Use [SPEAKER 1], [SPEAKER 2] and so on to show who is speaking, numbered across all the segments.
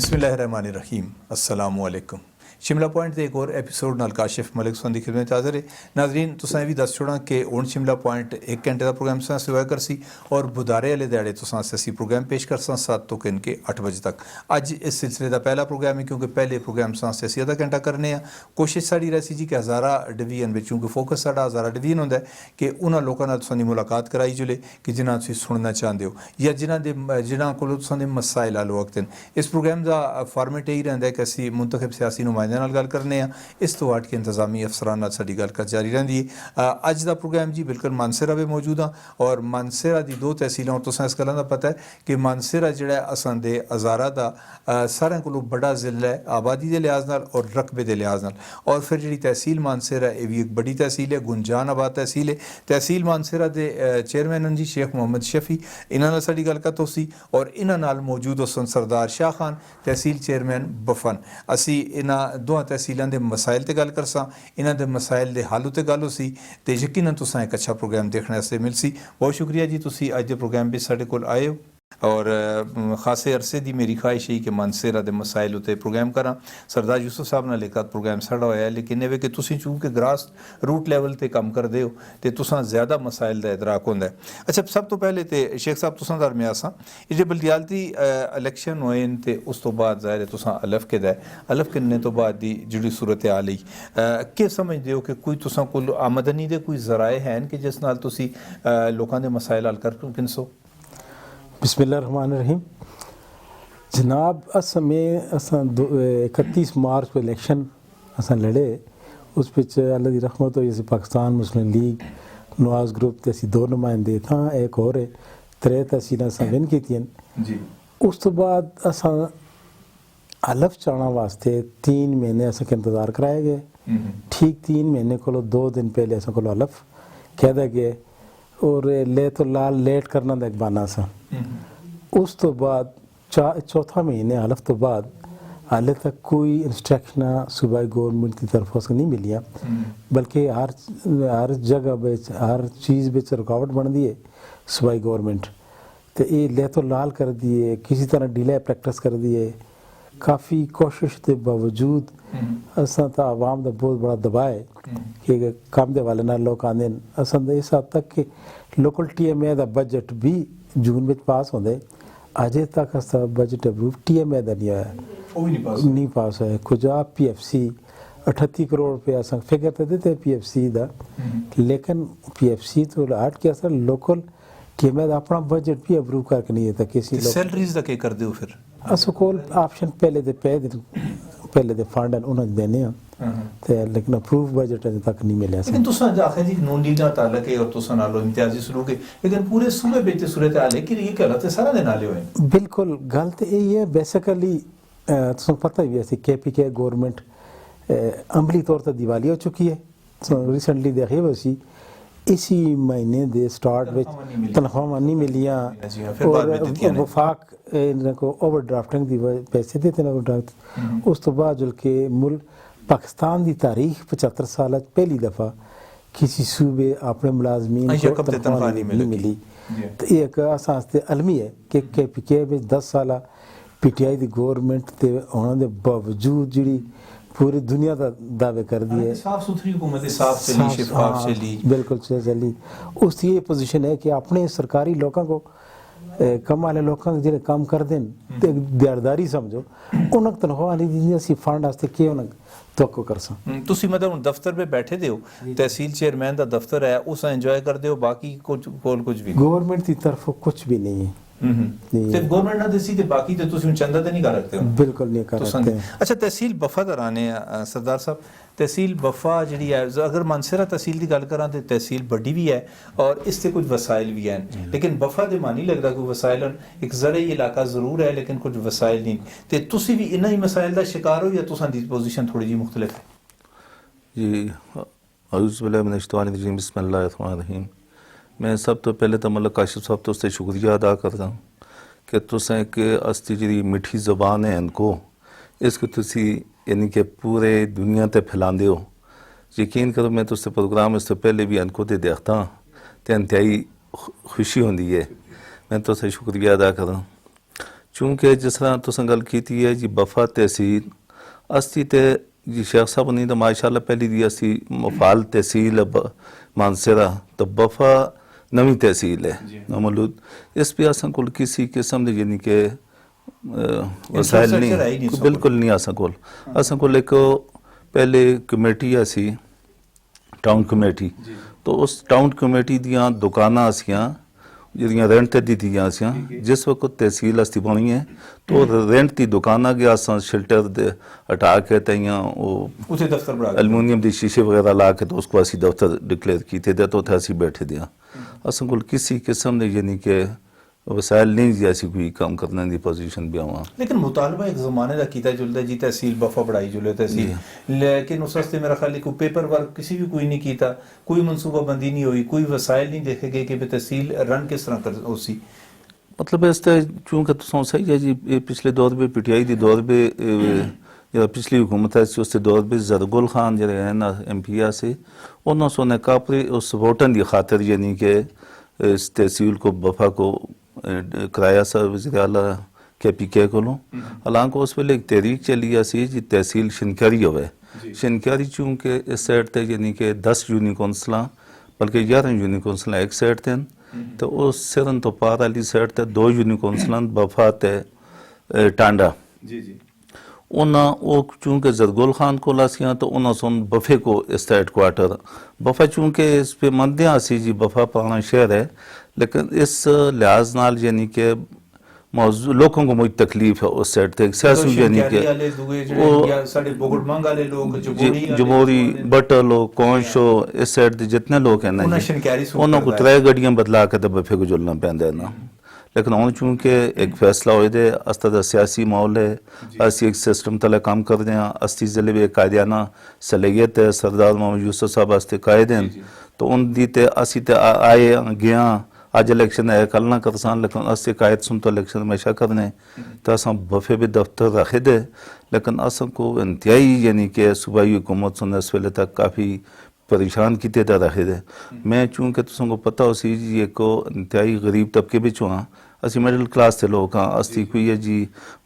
[SPEAKER 1] बिस्मिल्लाहिर्रहमानिर्रहीम अस्सलामुअलैकुम। शिमला पॉइंट के एक और एपीसोड नाल काशिफ मलिक सन की खिदमत हाज़िर है। नाजरीन तुसां भी दस छोड़ा कि हुण शिमला पॉइंट 1 घंटे का प्रोग्राम तुसां सेवा करसी और बुधारे वाले दिहाड़े तुसां असी प्रोग्राम पेश करसां 7 तो किन के 8 बजे तक। अज इस सिलसिले का पहला प्रोग्राम है क्योंकि पहले प्रोग्राम तुसां असी आधा घंटा करने आ। कोशिश साड़ी रही जी कि हज़ारा डिवीजन में चूँकि फोकस साडा हज़ारा डिवीजन होंदा है कि उन्होंने लोगों नाल तुसां दी मुलाकात कराई जुले कि जिन्हां तुसीं सुनना चाहते हो या जिन्हां कोलों तुसां दे मसाइल हल वक्त हैं। इस प्रोग्राम का फॉर्मेट यही रहिंदा है कि असी मुंतखब सियासी नुमाइंदे नाल गल करने आ। इस तो हट के इंतजामी अफसरान नाल साडी गलबात जारी रहिंदी है। अज का प्रोग्राम जी बिल्कुल मानसरा में मौजूद हाँ और मानसरा की 2 तहसीलों और तुसां इस गल्लां दा पता है कि मानसरा जिहड़ा असां दे हज़ारा दा सारें कोलों बड़ा जिला है आबादी के लिहाज नाल और रकबे के लिहाज नाल। और फिर जी तहसील मानसरा है, यह भी एक बड़ी तहसील है, गुंजानाबाद तहसील है। तहसील मानसरा के चेयरमैन जी शेख मोहम्मद शफी, इन्हां नाल साडी गलबात होसी और इन्हां नाल मौजूद होसन सरदार शाह खान तहसील चेयरमैन बफन। असी इन्हां दोवां तहसीलों के मसाइल ते गल करसां, इन्हां दे मसाइल के हल उत्ते गल होसी ते यकीनन तुसां एक अच्छा प्रोग्राम देखने वास्ते मिलसी। बहुत शुक्रिया जी तुसीं अज दे प्रोग्राम विच साडे कोल आए हो और खासे अरसे की मेरी ख्वाहिश है कि मानसरा के मसाइल उत्ते प्रोग्राम करा। सरदार यूसुफ साहब नाल एक प्रोग्राम साड़ा होया लेकिन ये कि तुसीं चूँकि ग्रास रूट लैवल ते काम करदे हो तो तुसां ज़्यादा मसाइल का इदराक होंदा है। अच्छा सब तो पहले तो शेख साहब तुसां दरम्यान असां जे बलदियालती इलैक्शन होए तो उस तो बाद ज़ाहिर है तुसां अलफ किदा है, अलफ किन्ने तो बाद दी जिहड़ी सूरत हाल है कि समझदे हो कि कोई तुसां कोल आमदनी दे कोई जराए हैं कि जिस नाल तुसीं लोकां दे मसाइल हल कर किनसो?
[SPEAKER 2] बिस्मिल्लाहिर्रहमानिर्रहीम। जनाब अस में 31 मार्च को इलेक्शन असां लड़े, उस पिच अल्लाह दी रहमत होई पाकिस्तान मुस्लिम लीग नवाज ग्रुप ते असी 2 नुमाइंदे था, एक और 3 तहसीलां असां विन कीतियां जी। उस तो बाद असां हलफ चाणा वास्ते 3 महीने असां के इंतज़ार कराए गए। ठीक 3 महीने को 2 दिन पहले असां को हलफ कहदा गया और ले तो लाल लेट करना का एक बहाना सा। उस तो बाद चौथा महीने हलफ तो बाद हाले तक कोई इंस्ट्रक्शन सूबाई गौरमेंट की तरफ से नहीं मिलिया, बल्कि हर जगह बेच हर चीज़ बेच रुकावट बन दी है सूबाई गौरमेंट तो ये ले तो लाल कर दिए, किसी तरह डिले प्रैक्टिस कर दिए। काफ़ी कोशिश के बावजूद असां तो आवाम का बहुत बड़ा दबाव है कि काम दे वाले ना लोग आंदे असां इस हद तक कि लोकल TMA का बजट भी जून में पास होंदे, अजे तक असा बजट अप्रूव TMA का नहीं आया, नहीं पास है। कुछ PFC 38 करोड़ रुपया असां फिगर तो देते PFC का, लेकिन PFC तो हट के असा लोकल TMA का अपना बजट भी अप्रूव करके नहीं देता किसी
[SPEAKER 1] सैलरीज का क्या कर दो फिर
[SPEAKER 2] अस कोल ऑप्शन पहले दे फंड उन्हें देने ते लेकिन अप्रूव बजट अजे तक नहीं मिले।
[SPEAKER 1] लेकिन तुसां आखिर जी नून लीग नाल ताल्लुक है और तुसां नालो इम्तियाजी सलूक है, लेकिन पूरे सूबे विच सूरत हाल है कि ये गलत है सारा दे नाले होए।
[SPEAKER 2] बिल्कुल गलत यही है। बेसिकली तुसां पता ही है KPK गवर्नमेंट अमली तौर पर दिवाली हो चुकी है। रिसेंटली देखे वसी इसी महीने दे स्टार्ट में तनख्वाह नहीं मिलियाँ और वफाक इनको ओवर ड्राफ्टिंग की पैसे देते हैं। उस तो बाद जो कि मुल्क पाकिस्तान की तारीख 75 साल पहली दफ़ा किसी सूबे अपने मुलाजमीन को तनख्वाह नहीं मिली। तो एक असां अलमी है कि KPK में 10 साल PTI की गवर्नमेंट के होने के बावजूद जी पूरी दुनिया का दावे कर दिए
[SPEAKER 1] साफ सुथरी हुकूमत साफ चली शिफाफ चली
[SPEAKER 2] बिल्कुल चली। उसकी ये पोजीशन है कि अपने सरकारी लोगों को कम वाले लोगों जो काम कर दें दिहाड़दारी समझो उन्हें तनख्वाह नहीं दी असी फंड वास्ते के उन्हें तो कर
[SPEAKER 1] तुसी मतलब दफ्तर में बैठे दे हो, तहसील चेयरमैन का दफ्तर है उस एंजॉय कर दे हो, बाकी कुछ भी
[SPEAKER 2] गवर्नमेंट की तरफ कुछ भी नहीं है।
[SPEAKER 1] गवर्नमेंट ना देसी ते बाकी ते तुसी चंदा ते नहीं कर रखते हो?
[SPEAKER 2] बिल्कुल नहीं कर रखते।
[SPEAKER 1] अच्छा तहसील बफा दराने सरदार साहब तहसील बफा जी है, अगर मानसरा तहसील की गल करा तो तहसील बड़ी भी है और इससे कुछ वसाइल भी हैं, लेकिन बफा दे मान नहीं लगता कोई वसाइल एक ज़रूरी इलाका ज़रूर है लेकिन कुछ वसाइल नहीं। तो तुसी भी इन्हां ही मसाइल का शिकार हो या तुसां दी पोजीशन थोड़ी जी मुख्तलिफ है?
[SPEAKER 3] जी औज़ु बिल्लाहि मिनश शैतानिर रजीम बिस्मिल्लाहिर्रहमानिर्रहीम। मैं सब तो पहले तो मतलब काशिफ साहब तो उससे शुक्रिया अदा करता हूँ कि तुसें एक अस्ती जी मीठी ज़बान है इनको इसको तुसी यानी कि पूरे दुनिया ते फैलांदे हो। यकीन करो मैं तुझसे प्रोग्राम इससे पहले भी इनको ते देखता तो इंतहाई खुशी होंदी है। मैं तुझसे शुक्रिया अदा करा चूंकि जिस तरह तुसें गल कीती है जी बफा तहसील अस्ती ते जी शेख साहब ने तो माशाल्लाह पहली दी असी मुफाल तहसील मानसरा तो बफा नवी तहसील है नमलूद इस पे असा कोल किसी किस्म दी यानी के वसाइल नहीं बिल्कुल नहीं असा कोल एक पहले कमेटी असी टाउन कमेटी तो उस टाउन कमेटी दियां दुकानां असियां ਜਿਹੜੀਆਂ ਰੈਂਟ ਤੇ ਦਿੱਤੀਆਂ ਸੀ ਜਿਸ ਵਕਤ ਤਹਿਸੀਲ ਅਸਤੀ ਬਣੀ ਹੈ तो रेंट की दुकान गया असा शेल्टर हटा के तइयां वो
[SPEAKER 1] उसे दफ्तर बना
[SPEAKER 3] एलुमिनियम के शीशे वगैरह ला के तो उसको असी दफ्तर डिक्लेयर किए थे तो उत्थे असी बैठे दियां असा कोल किसी किस्म दे यानी कि वसाइल नहीं जी असी कोई काम करने की पोजीशन भी आवा
[SPEAKER 1] लेकिन मुतालबा एक ज़माने का कीता जुलदा जी तहसील बफा बढ़ाई जुले तहसील लेकिन उस वास्ते मेरा ख्याल है कोई पेपर वर्क किसी भी कोई नहीं कीता कोई मनसूबाबंदी नहीं हुई कोई वसाइल नहीं देखे गए कि तहसील रन किस तरह कर उसी
[SPEAKER 3] मतलब इस चूंकि तुम सही है जी पिछले दौर में पीटीआई के दौर में जो पिछली हुकूमत है उस दौर में जरगुल खान जो है ना MP से उन्होंने सोने कापरी उस वोटन की खातिर यानी कि इस तहसील को बफा को कराया सा वज़ीर आला KPK को हालांकि उस वेले एक तहरीक चली सी जी तहसील शिनकारी होवे शिनकारी चूंकि इस साइड ते यानी कि 10 यूनियन कौंसलां बल्कि 11 यूनियन कौंसलां एक साइड ते तो उस सिरन तो पार वाली साइड ते 2 यूनियन कौंसलां बफा ते टांडा
[SPEAKER 1] जी जी
[SPEAKER 3] उन्हें वो चूंकि जरगुल खान को लासियाँ तो उन्हें सुन बफे को इसका हेडक्वार्टर बफा चूंकि इस पे मंदियाँ सी जी बफा पुराना शहर है लेकिन इस लिहाज नाल यानी कि मौजू लोगों को मुझे तकलीफ है उस साइड तक सियासी यानी कि जमोरी बटल हो कौंश हो इस साइड के जितने लोग हैं ना उन्होंने को 3 गड्डियां बदला के बफे को जुलना पैंदा है ना लेकिन हम चूंकि एक फैसला हो दे अस्ता दा सियासी माहौल है असी एक सिस्टम तले काम कर रहे हैं अस्ती जिले में कायदाना सलाहियत है सरदार मोहम्मद यूसुफ साहब वास्ते कायद हैं तो उन दी ते असी ते आए गया आज इलेक्शन है कल ना करसान लेकिन अस्ते कायद सुन तो इलेक्शन हमेशा करने तो असा बफे भी दफ्तर रखे दे लेकिन असा को इंतहाई यानी कि सूबाई हुकूमत सुन इस वेले तक काफ़ी परेशान किते दा रखे दे मैं चूंकि तुमको पता हो सी जी एक इंतहाई गरीब तबके बिचों हाँ असी मिडिल क्लास के लोग हाँ अस्ती कोई है जी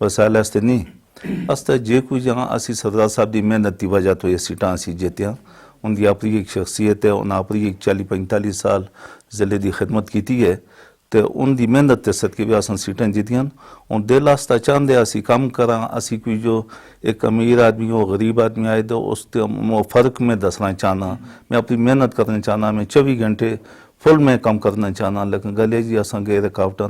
[SPEAKER 3] वसाइल आस्ते नहीं अस्ता जे कोई जहाँ असी सरदार साहब की मेहनत की वजह तो ये सीटां असी जीते हाँ उनकी अपनी एक शख्सियत है उन्हें अपनी एक 40-45 साल जिले की खिदमत की है तो उनकी मेहनत के सदके भी अस सीटें जीतियां और दिल आस्ता चाहते असी कम करा असी कोई जो एक अमीर आदमी हो गरीब आदमी आए तो उस फ़र्क में दसना चाहना मैं अपनी मेहनत करना चाहना मैं 24 घंटे फुल में काम करना चाहना लेकिन गले जी असा गए रुकावट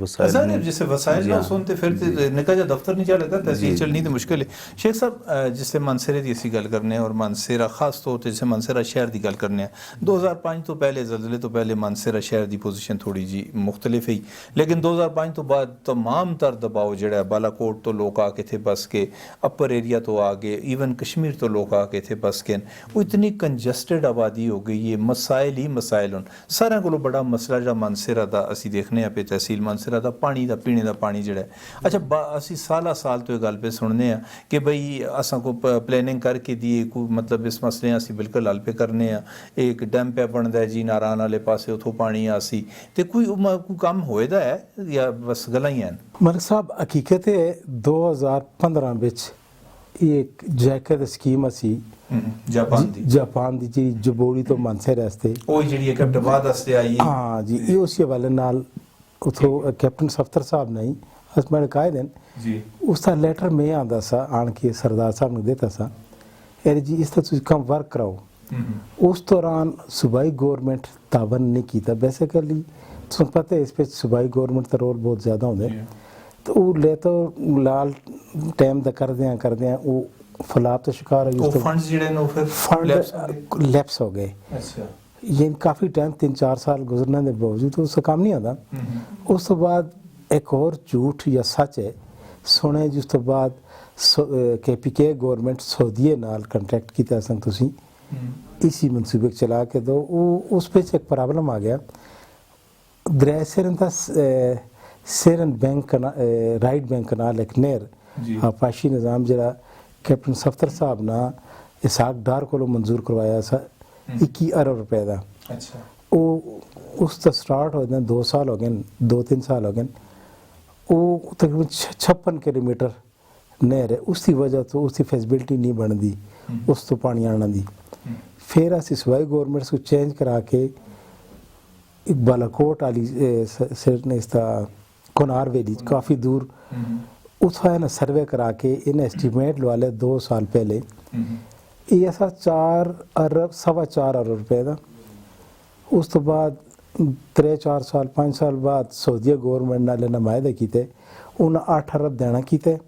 [SPEAKER 3] वसाइल
[SPEAKER 1] जैसे वसाइल ना सुनते फिर निका जा दफ्तर नहीं चलता तहसील चलनी तो मुश्किल है शेख साहब जिससे मानसरे की असी गल करने और मानसरा खास तौर पर जैसे मानसरा शहर की गल करने 2005 तो पहले जल्जले तो पहले मानसरा शहर की पोजीशन थोड़ी जी मुख्तलिफ ही लेकिन 2005 तो बाद तमाम तर दबाव जड़ा बालाकोट तो लोग आके थे बस के अपर एरिया तो आ गए इवन कश्मीर तो लोग आके थे बस के वो इतनी कंजस्टेड आबादी हो गई है मसाइल ही मसाइल होन सारे को बड़ा मसला जो मानसरा का असी देखने पे तहसील मानसरा का पानी का पीने का पानी जड़ा अच्छा असी साल तो गल पे सुनने कि बई असा को प्लैनिंग करके दिए को मतलब इस मसले असी बिल्कुल हल पे करने एक डैम पे बनता है जी नारायण वाले पासे उतों पानी आसी तो कोई काम होएदा है या बस गल्लां ही हैं
[SPEAKER 2] मलिक साहब हकीकत है 2015 विच एक जैकेट स्कीम असी जापान दी जी जबोड़ी तो मानसर रास्ते
[SPEAKER 1] ओही ਜਿਹੜੀ ਹੈ ਕੈਪਟਨ ਬਾਦ ਵਾਸਤੇ ਆਈ ਹੈ
[SPEAKER 2] ਹਾਂ ਜੀ ਇਹ ਉਸੇ ਵਾਲੇ ਨਾਲ ਉਥੋਂ ਕੈਪਟਨ ਸਫਤਰ ਸਾਹਿਬ ਨਹੀਂ ਅਸਮਾਨ ਕਾਇਦਨ
[SPEAKER 1] ਜੀ
[SPEAKER 2] ਉਸ ਦਾ ਲੈਟਰ ਮੈਂ ਆਂਦਾ ਸਾ ਆਣ ਕੇ ਸਰਦਾਰ ਸਾਹਿਬ ਨੂੰ ਦਿੱਤਾ ਸਾ ਇਹ ਜੀ ਇਸ ਤਰ੍ਹਾਂ ਤੁਸੀਂ ਕੰਮ ਵਰਕ ਕਰਾਓ ਉਸ ਦੌਰਾਨ ਸੂਬਾਈ ਗਵਰਨਮੈਂਟ ਤਾਬਨ ਨਹੀਂ ਕੀਤਾ ਬੇਸਿਕਲੀ ਤੁਹਾਨੂੰ ਪਤਾ ਹੈ ਇਸ ਵਿੱਚ ਸੂਬਾਈ ਗਵਰਨਮੈਂਟ ਦਾ ਰੋਲ ਬਹੁਤ ਜ਼ਿਆਦਾ ਹੁੰਦਾ ਹੈ तो वो ले तो लाल टाइम दा कर दिया वो फलाब तो शिकार है
[SPEAKER 1] फंड्स जिहड़े ने फिर
[SPEAKER 2] फंड लैप्स हो गए
[SPEAKER 1] अच्छा
[SPEAKER 2] ये काफ़ी टाइम 3-4 साल गुजरने के बावजूद उसका काम नहीं आता उस तो बाद एक और झूठ या सच है सुने जिस तो बाद KPK गवर्नमेंट सऊदीए नाल कंट्रैक्ट किया सन तुसी इसी मनसूबे चला के दो उस पे एक प्रॉब्लम आ गया दरिया सिरन सेरन बैंक राइट बैंक नाल एक नेर आपाशी निज़ाम जरा कैप्टन सफतर साहब ना इसाक डार को मंजूर करवाया सा 21 अरब रुपए का
[SPEAKER 1] अच्छा
[SPEAKER 2] वो उस तो स्टार्ट हो गए 2 साल हो गए 2-3 साल हो गए ਉਹ ਤਕਰੀਬਨ 56 ਕਿਲੋਮੀਟਰ ਨਹਿਰ ਹੈ, ਉਸ ਦੀ ਵਜ੍ਹਾ ਤੋਂ ਉਸ ਦੀ ਫੈਸਿਲਿਟੀ ਨਹੀਂ ਬਣਦੀ ਉਸ ਤੋਂ ਪਾਣੀ ਆਉਣ ਦੀ। ਫਿਰ ਅਸੀਂ ਸਵਾਈ ਗੌਰਮੈਂਟ को चेंज करा के एक बालाकोट वाली सिर ने इसका कोनार वैली काफ़ी दूर उतना है ना सर्वे करा के इन्हें एस्टीमेट लवा ले 2 साल पहले ये ऐसा 4 अरब 4.25 अरब रुपए का। उस तो बाद 3-4 साल 5 साल बाद सऊदी गौरमेंट नाले नुमाइंदे किए उन्हें 8 अरब देना किए,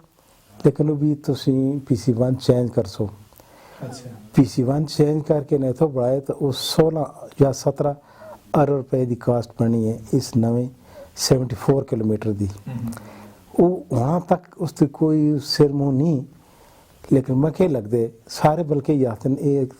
[SPEAKER 2] लेकिन वो भी तुसी PC1 चेंज कर सो।
[SPEAKER 1] अच्छा
[SPEAKER 2] PC1 चेंज करके नहीं तो बढ़ाए तो उस 16 या 17 अरब रुपए की कास्ट बनी है इस नवे 74 किलोमीटर की। वो वहाँ तक उसकी कोई सिर मुँह नहीं, लेकिन मखे लगते सारे बल्कि यातन एक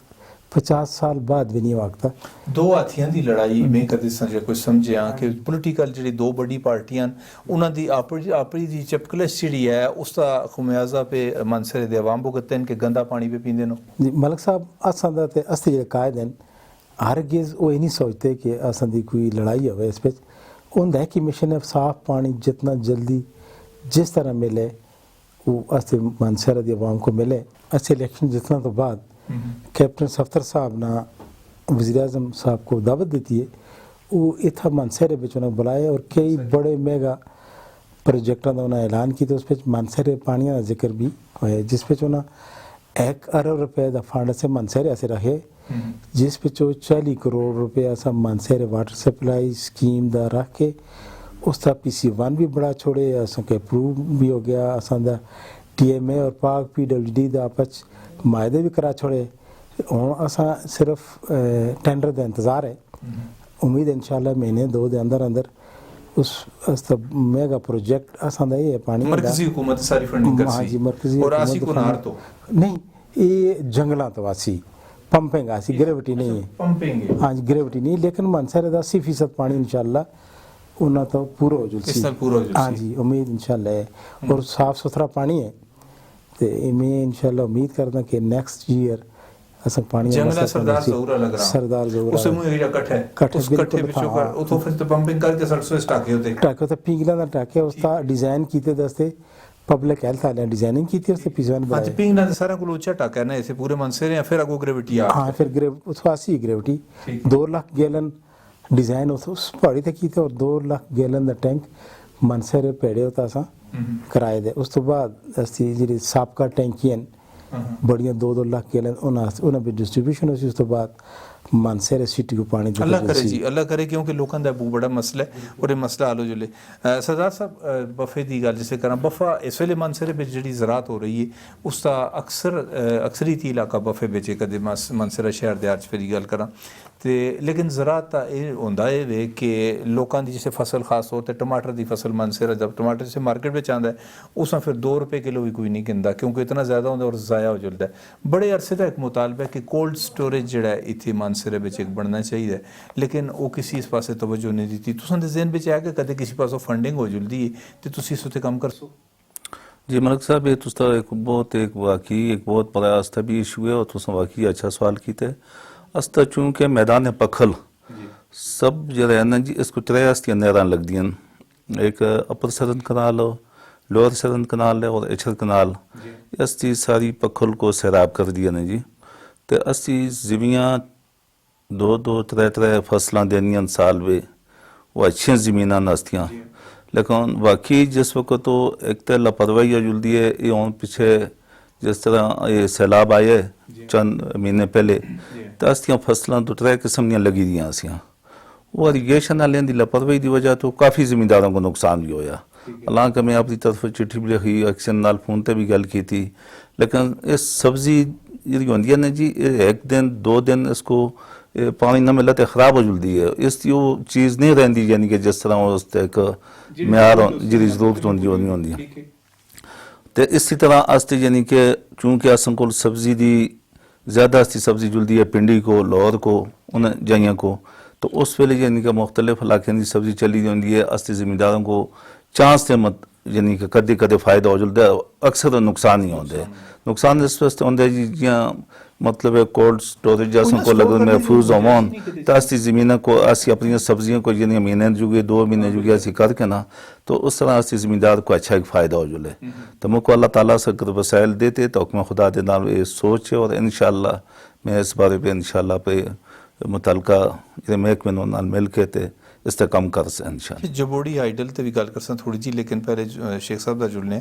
[SPEAKER 2] 50 साल बाद भी नहीं वाकता।
[SPEAKER 1] दो हाथियां ਦੀ ਲੜਾਈ ਮੈਂ ਕਦੇ ਕੋਈ ਸਮਝਿਆ ਕਿ ਪੋਲੀਟੀਕਲ ਜਿਹੜੀ ਦੋ ਵੱਡੀ ਪਾਰਟੀਆਂ ਉਹਨਾਂ ਦੀ ਆਪਣੀ ਦੀ ਚਪਕਲਸ ਜਿਹੜੀ ਹੈ ਉਸ ਦਾ ਖੁਮਿਆਜ਼ਾ पे मनसरे ਦੇ आवाम भुगतते हैं कि गंदा पानी पे पींदे नो।
[SPEAKER 2] मलिक साहब असां दा ते असली जेह्ड़े कायद हैं हरगिज़ वो ये नहीं सोचते कि असां दी कोई लड़ाई होवे इस बिच। होंदा है कि मिशन है साफ पानी जितना जल्दी जिस तरह मिले वो अस मनसरे दी आवाम को मिले। अस इलेक्शन जितना तो बाद कैप्टन सफ्तर साहब ने वज़ीर आज़म साहब को दावत देती है, वो इतना मनसरे में उन्हें बुलाए और कई बड़े मेगा प्रोजेक्टों का उन्हें ऐलान किया। उस पर मनसरे पानी का जिक्र भी होया, जिस पे उन्हें 1 अरब रुपए का फंड से मनसरे ऐसे रखे, जिस पे 40 करोड़ रुपये ऐसा मनसरे वाटर सप्लाई स्कीम का रख के उसका PC1 भी बड़ा छोड़े, असा के अप्रूव भी हो गया। असा TMA और पाक PWD का आपस मायदे भी करा छोड़े। हूँ असा सिर्फ टेंडर का इंतज़ार है। उम्मीद इंशाल्लाह महीने 2 के अंदर अंदर उस मेगा प्रोजेक्ट असा ये है पानी
[SPEAKER 1] मरकजी हुकूमत सारी फंडिंग कर
[SPEAKER 2] हाँ जी मरकजी
[SPEAKER 1] और आसी को नार तो
[SPEAKER 2] नहीं ये जंगलों तो आसी पंपिंग आसी ग्रेविटी नहीं है।
[SPEAKER 1] पंपिंग
[SPEAKER 2] हाँ जी ग्रेविटी नहीं, लेकिन मनसरे का 80% पानी इंशाल्लाह उन्हें तो पूरा हो
[SPEAKER 1] इस साल पूरा हो
[SPEAKER 2] हाँ जी उम्मीद इंशाल्लाह है। और साफ सुथरा पानी है तो मैं इंशाल्लाह उम्मीद करदा कि नेक्स्ट ईयर अस पानी
[SPEAKER 1] जंगला सरदार ज़हूरा लग रहा
[SPEAKER 2] सरदार ज़हूरा
[SPEAKER 1] उसे मुझे एरिया कट है उस कट्ठे पिछो कर उतो फिर तो पंपिंग करके सड़क से टाके होते
[SPEAKER 2] टाके तो पिंगला दा टाके उसका डिजाइन कीते दस्ते पब्लिक हेल्थ वाले डिजाइनिंग की थी उससे पिछवान
[SPEAKER 1] आज पिंग ना सारा को ऊंचा टाका है ना ऐसे पूरे मनसरे या फिर आगो ग्रेविटी आ
[SPEAKER 2] हाँ फिर उसको 80 ग्रेविटी 2 लाख गैलन डिजाइन उस पहाड़ी तक की थे और 2 लाख गैलन का टैंक मनसरे पेड़े होता सा कराए दे। उस तो बाद असती जी साबका टैंकियां बड़िया 2-2 लाख गैलन उन्हें भी डिस्ट्रीब्यूशन हो। उस तो बाद मनसरे सिटी को पानी
[SPEAKER 1] अल्लाह करे जी अल्लाह करे, क्योंकि लोगों का बहुत बड़ा मसला है और ये मसला हल हो जुले। सरदार साहब बफे की गल जिसे करा बफा इस वेले मनसरे में जी ज़रात हो रही है उसका अक्सरीती इलाका बफे बेच कदे मनसरा शहर दे फिर गल करा तो लेकिन ज़रात का ये होंदा है वे कि लोगों की जिसे फसल खास हो तो टमाटर की फसल मनसरा जब टमाटर से मार्केट में आता है उसमें फिर 2 रुपये किलो भी कोई नहीं गिनता क्योंकि इतना ज़्यादा होता और ज़ाया हो जुलता है। बड़े अरसे का एक मुतालबा है कि कोल्ड स्टोरेज जोड़ा इतने मनसरे में एक बनना चाहिए, लेकिन वो किसी इस पासे तवज्जो नहीं दी। तुसां दे ज़हन में आया कि कदे किसी पासों फंडिंग हो जुलदी है तो तुसी इस उत्ते काम कर सो।
[SPEAKER 3] जी मलिक साहब ये तुस्ता एक बहुत बड़ा आस्था भी इशू है और तुसा वाकई अच्छा सवाल कीते। अस्ता चूंकि मैदान पखल सब जरा है ना जी इसको 3 अस्तियां नहरां लगदियां, एक अपर सरन कनाल हो लोअर सरन कनाल है और एचर कनाल अस्ती सारी पखल को सैराब कर दिया ने जी। तो अस्ती ज़मीयां 2-2 3-3 फसलां देनियां साल में वो अच्छियां ज़मीनां नस्तियां, लेकिन वाकई जिस वक्त तो एक तो लापरवाही जुलदी है ये हूँ पीछे जिस तरह ये सैलाब आए चंद महीने पहले तो अस्तियां फसलां 2-3 किस्म दियां लगी दियां असियां वो इरीगेशन वाले की लापरवाही की वजह तो काफ़ी ज़मींदारों को नुकसान भी होया। हालांकि मैं अपनी तरफ चिट्ठी भी लिखी एक्शन नाल फोन पर भी गल की थी, लेकिन इस सब्जी जी होंगी है ना जी 1 दिन 2 दिन इसको पानी ना मिला तो खराब हो जुलती है। इसकी वो चीज़ नहीं रही यानी कि जिस तरह उस एक म्यार जी जरूरत होंगी। तो इसी तरह अस्ते यानी कि चूँकि असन को सब्जी की ज़्यादा अस्ती सब्जी जुलती है पिंडी को लाहौर को उन जाइयों को, तो उस वेले यानी कि मुख्तलिफ इलाकों की सब्जी चली होंगी है। अस्ते ज़मींदारों को चांस से मत यानी कि कदे कदे फायदा हो जुलता है, अक्सर नुकसान ही होंगे। नुकसान इस वास्ते होंगे जी जियां मतलब है कोल्ड स्टोरेज जैसा को लगभग महफूज होवन तो अस्ती ज़मीन को असी अपनी सब्जियों को यानी महीने जुगे 2 महीने जुगे असी करके ना तो उस तरह अस्ती ज़मींदार को अच्छा एक फ़ायदा हो जुले तो मुझको अल्लाह ताला से अगर वसाइल देते तो मैं खुदा दे नाल ये सोच है और इंशाअल्लाह मैं इस बारे पे इंशाअल्लाह पे मुतलका महकमे नाल मिल के ते इस्तेकाम कर से इंशाअल्लाह
[SPEAKER 1] जबोड़ी आइडल ते भी गल करसा थोड़ी जी लेकिन पहले शेख साहब दा जुड़ने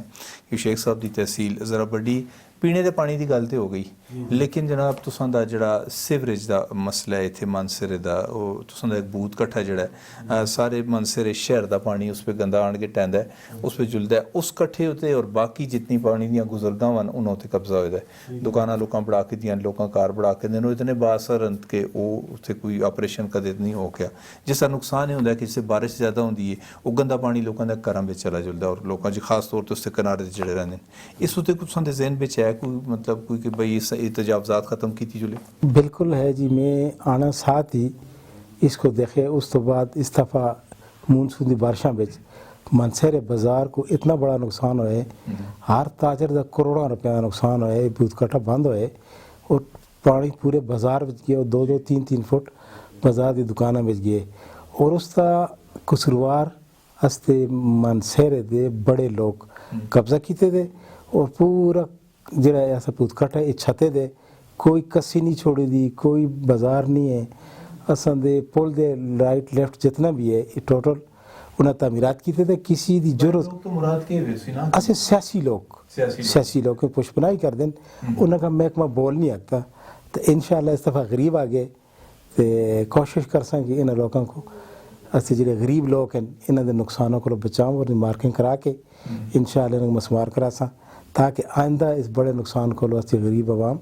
[SPEAKER 1] कि शेख साहब दी तहसील जरा बड़ी पीने दे पानी दी गल ते हो गई लेकिन जनाब तुसां दा जेड़ा सीवरेज दा मसला है इत्थे मानसरे दा ओ तुसां दा एक बूथ कट्ठा जेड़ा है सारे मानसरे शहर दा पानी उस पे गंदा आण के टैंदा है उस पे जुलदा है उस कट्ठे उते और बाकी जितनी पानी दियां गुजरगां वन उन्हां ते कब्जा होएदा है दुकानां लोकां बड़ा के दियां लोकां कार बड़ा के देन इतने बासर अंत के ओ उत्थे कोई ऑपरेशन कदे नहीं हो गया जिसका नुकसान ये होंदा है कि जिससे बारिश ज़्यादा होंदी है वो गंदा पानी लोकां दे घरां विच चला जुलदा और लोकां च खास तौर ते उसके किनारे ते जेड़े रहिंदे इस उत्ते तुसां दे ज़हन विच है कोई मतलब कोई कि भाई इस तजावज़ात ख़त्म कीती जुले
[SPEAKER 2] बिल्कुल है जी मैं आना साथ ही इसको देखे उस तो बाद इस दफ़ा मानसून की बारिशों में मानसरे बाजार को इतना बड़ा नुकसान होए हर ताजर का करोड़ों रुपया नुकसान होए बूथ कट्ठा बंद होए और पानी पूरे बाजार में गए और 2-2 3-3 फुट बाजार की दुकाना में गए और उसका कसूरवार हस्ते मानसरे दे बड़े लोग कब्जा किए थे और पूरा जरा ऐसा बूथ कट्ठा ये छते दे कोई कसी नहीं छोड़ी दी कोई बाजार नहीं है असन दे पुल दे राइट लेफ्ट जितना भी है ये टोटल उन्हें तमीरात की थे किसी की जरूरत
[SPEAKER 1] तो मुराद के वैसे ना
[SPEAKER 2] ऐसे सियासी लोग पुष्पनाई कर दें उनका महकमा बोल नहीं आता तो इंशाल्लाह इस दफ़ा गरीब आ गए तो कोशिश कर सा कि इन लोगों को असि जो गरीब लोग हैं इन्होंने नुकसानों को बचाओ और मार्किंग करा के इंशाल्लाह इन्हें मसमार करा सा ताकि आइंदा इस बड़े नुकसान को असि गरीब आवाम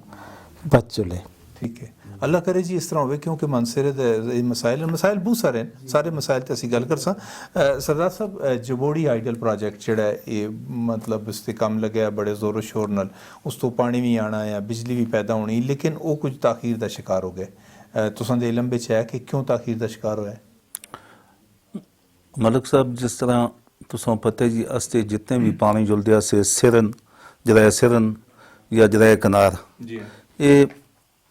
[SPEAKER 2] बच चले
[SPEAKER 1] ठीक है अल्लाह करे जी इस तरह होवे क्योंकि मानसरे दे मसाइल बहुत सारे हैं सारे मसाइल ते असी गल कर सा सरदार साहब जबोड़ी आइडल प्रोजेक्ट जेड़ा ये मतलब इस ते काम लग्या बड़े जोरों शोर नाल उस तो पानी भी आना या बिजली भी पैदा होनी लेकिन वो कुछ ताखीर का शिकार हो गए तुसां दे इलम विच है कि क्यों ताखीर का शिकार होया
[SPEAKER 3] मलिक साहब जिस तरह तुसां पता जी अस्ते जितने भी पानी जुलदे से सिरन जराए सिरन या जराए कनार ये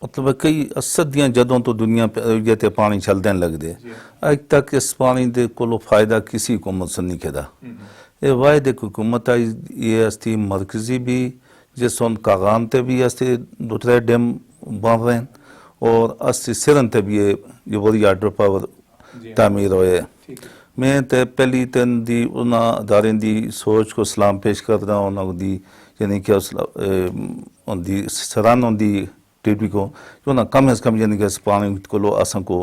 [SPEAKER 3] मतलब कई सदियां जदों तो दुनिया ते पानी चलदे लगदे अज तक इस पानी दे कोलो फायदा किसी हुकूमत से नहीं किया ये वायद एक हुकूमत आई ये अस्ती मरकजी भी जिस उन कागान ते भी अस्ती 2-3 डैम बन रहे हैं और अस्ती सिरन ते भी ये बड़ी हाइड्रो पावर तामीर होए मैं ते पहली तन दी उन्हां अदारे दी सोच को सलाम पेश कर रहा हूं दी यानी कि उस उनदी सराहना उनदी टीवी को जो ना कम से कम यानी कि पानी को लो असां को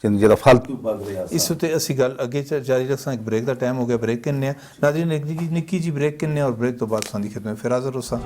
[SPEAKER 3] यानी जरा फालतू भाग रहा
[SPEAKER 1] इस उते असी गल अगे जारी रखसा एक ब्रेक का टाइम हो गया ब्रेक करने नाज़रीन एक निक्की जी ब्रेक करने और ब्रेक तो बाद सां दी खिदमत फिर हाज़िर होसा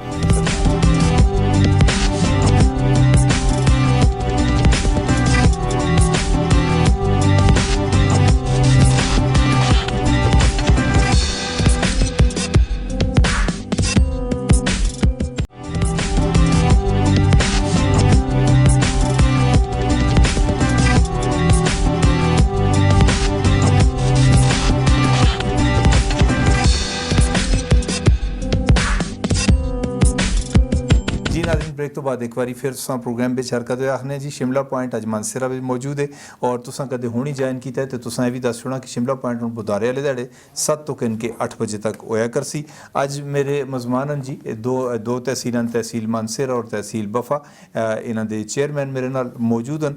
[SPEAKER 1] ब्रेक तो बाद एक बार फिर तुसां प्रोग्राम में हरकत आखने जी शिमला पॉइंट अज मानसरा में मौजूद है और तुसां कदे हुणी ज्वाइन किया है तो तुसां भी दस छोड़ा कि शिमला पॉइंट हुण बुधारे वाले ध्याड़े 7 तो किन के 8 बजे तक होया करसी अज मेरे मजमान जी दो तहसीलां तहसील मानसरा और तहसील बफा इन्हां दे चेयरमैन मेरे नाल मौजूद हैं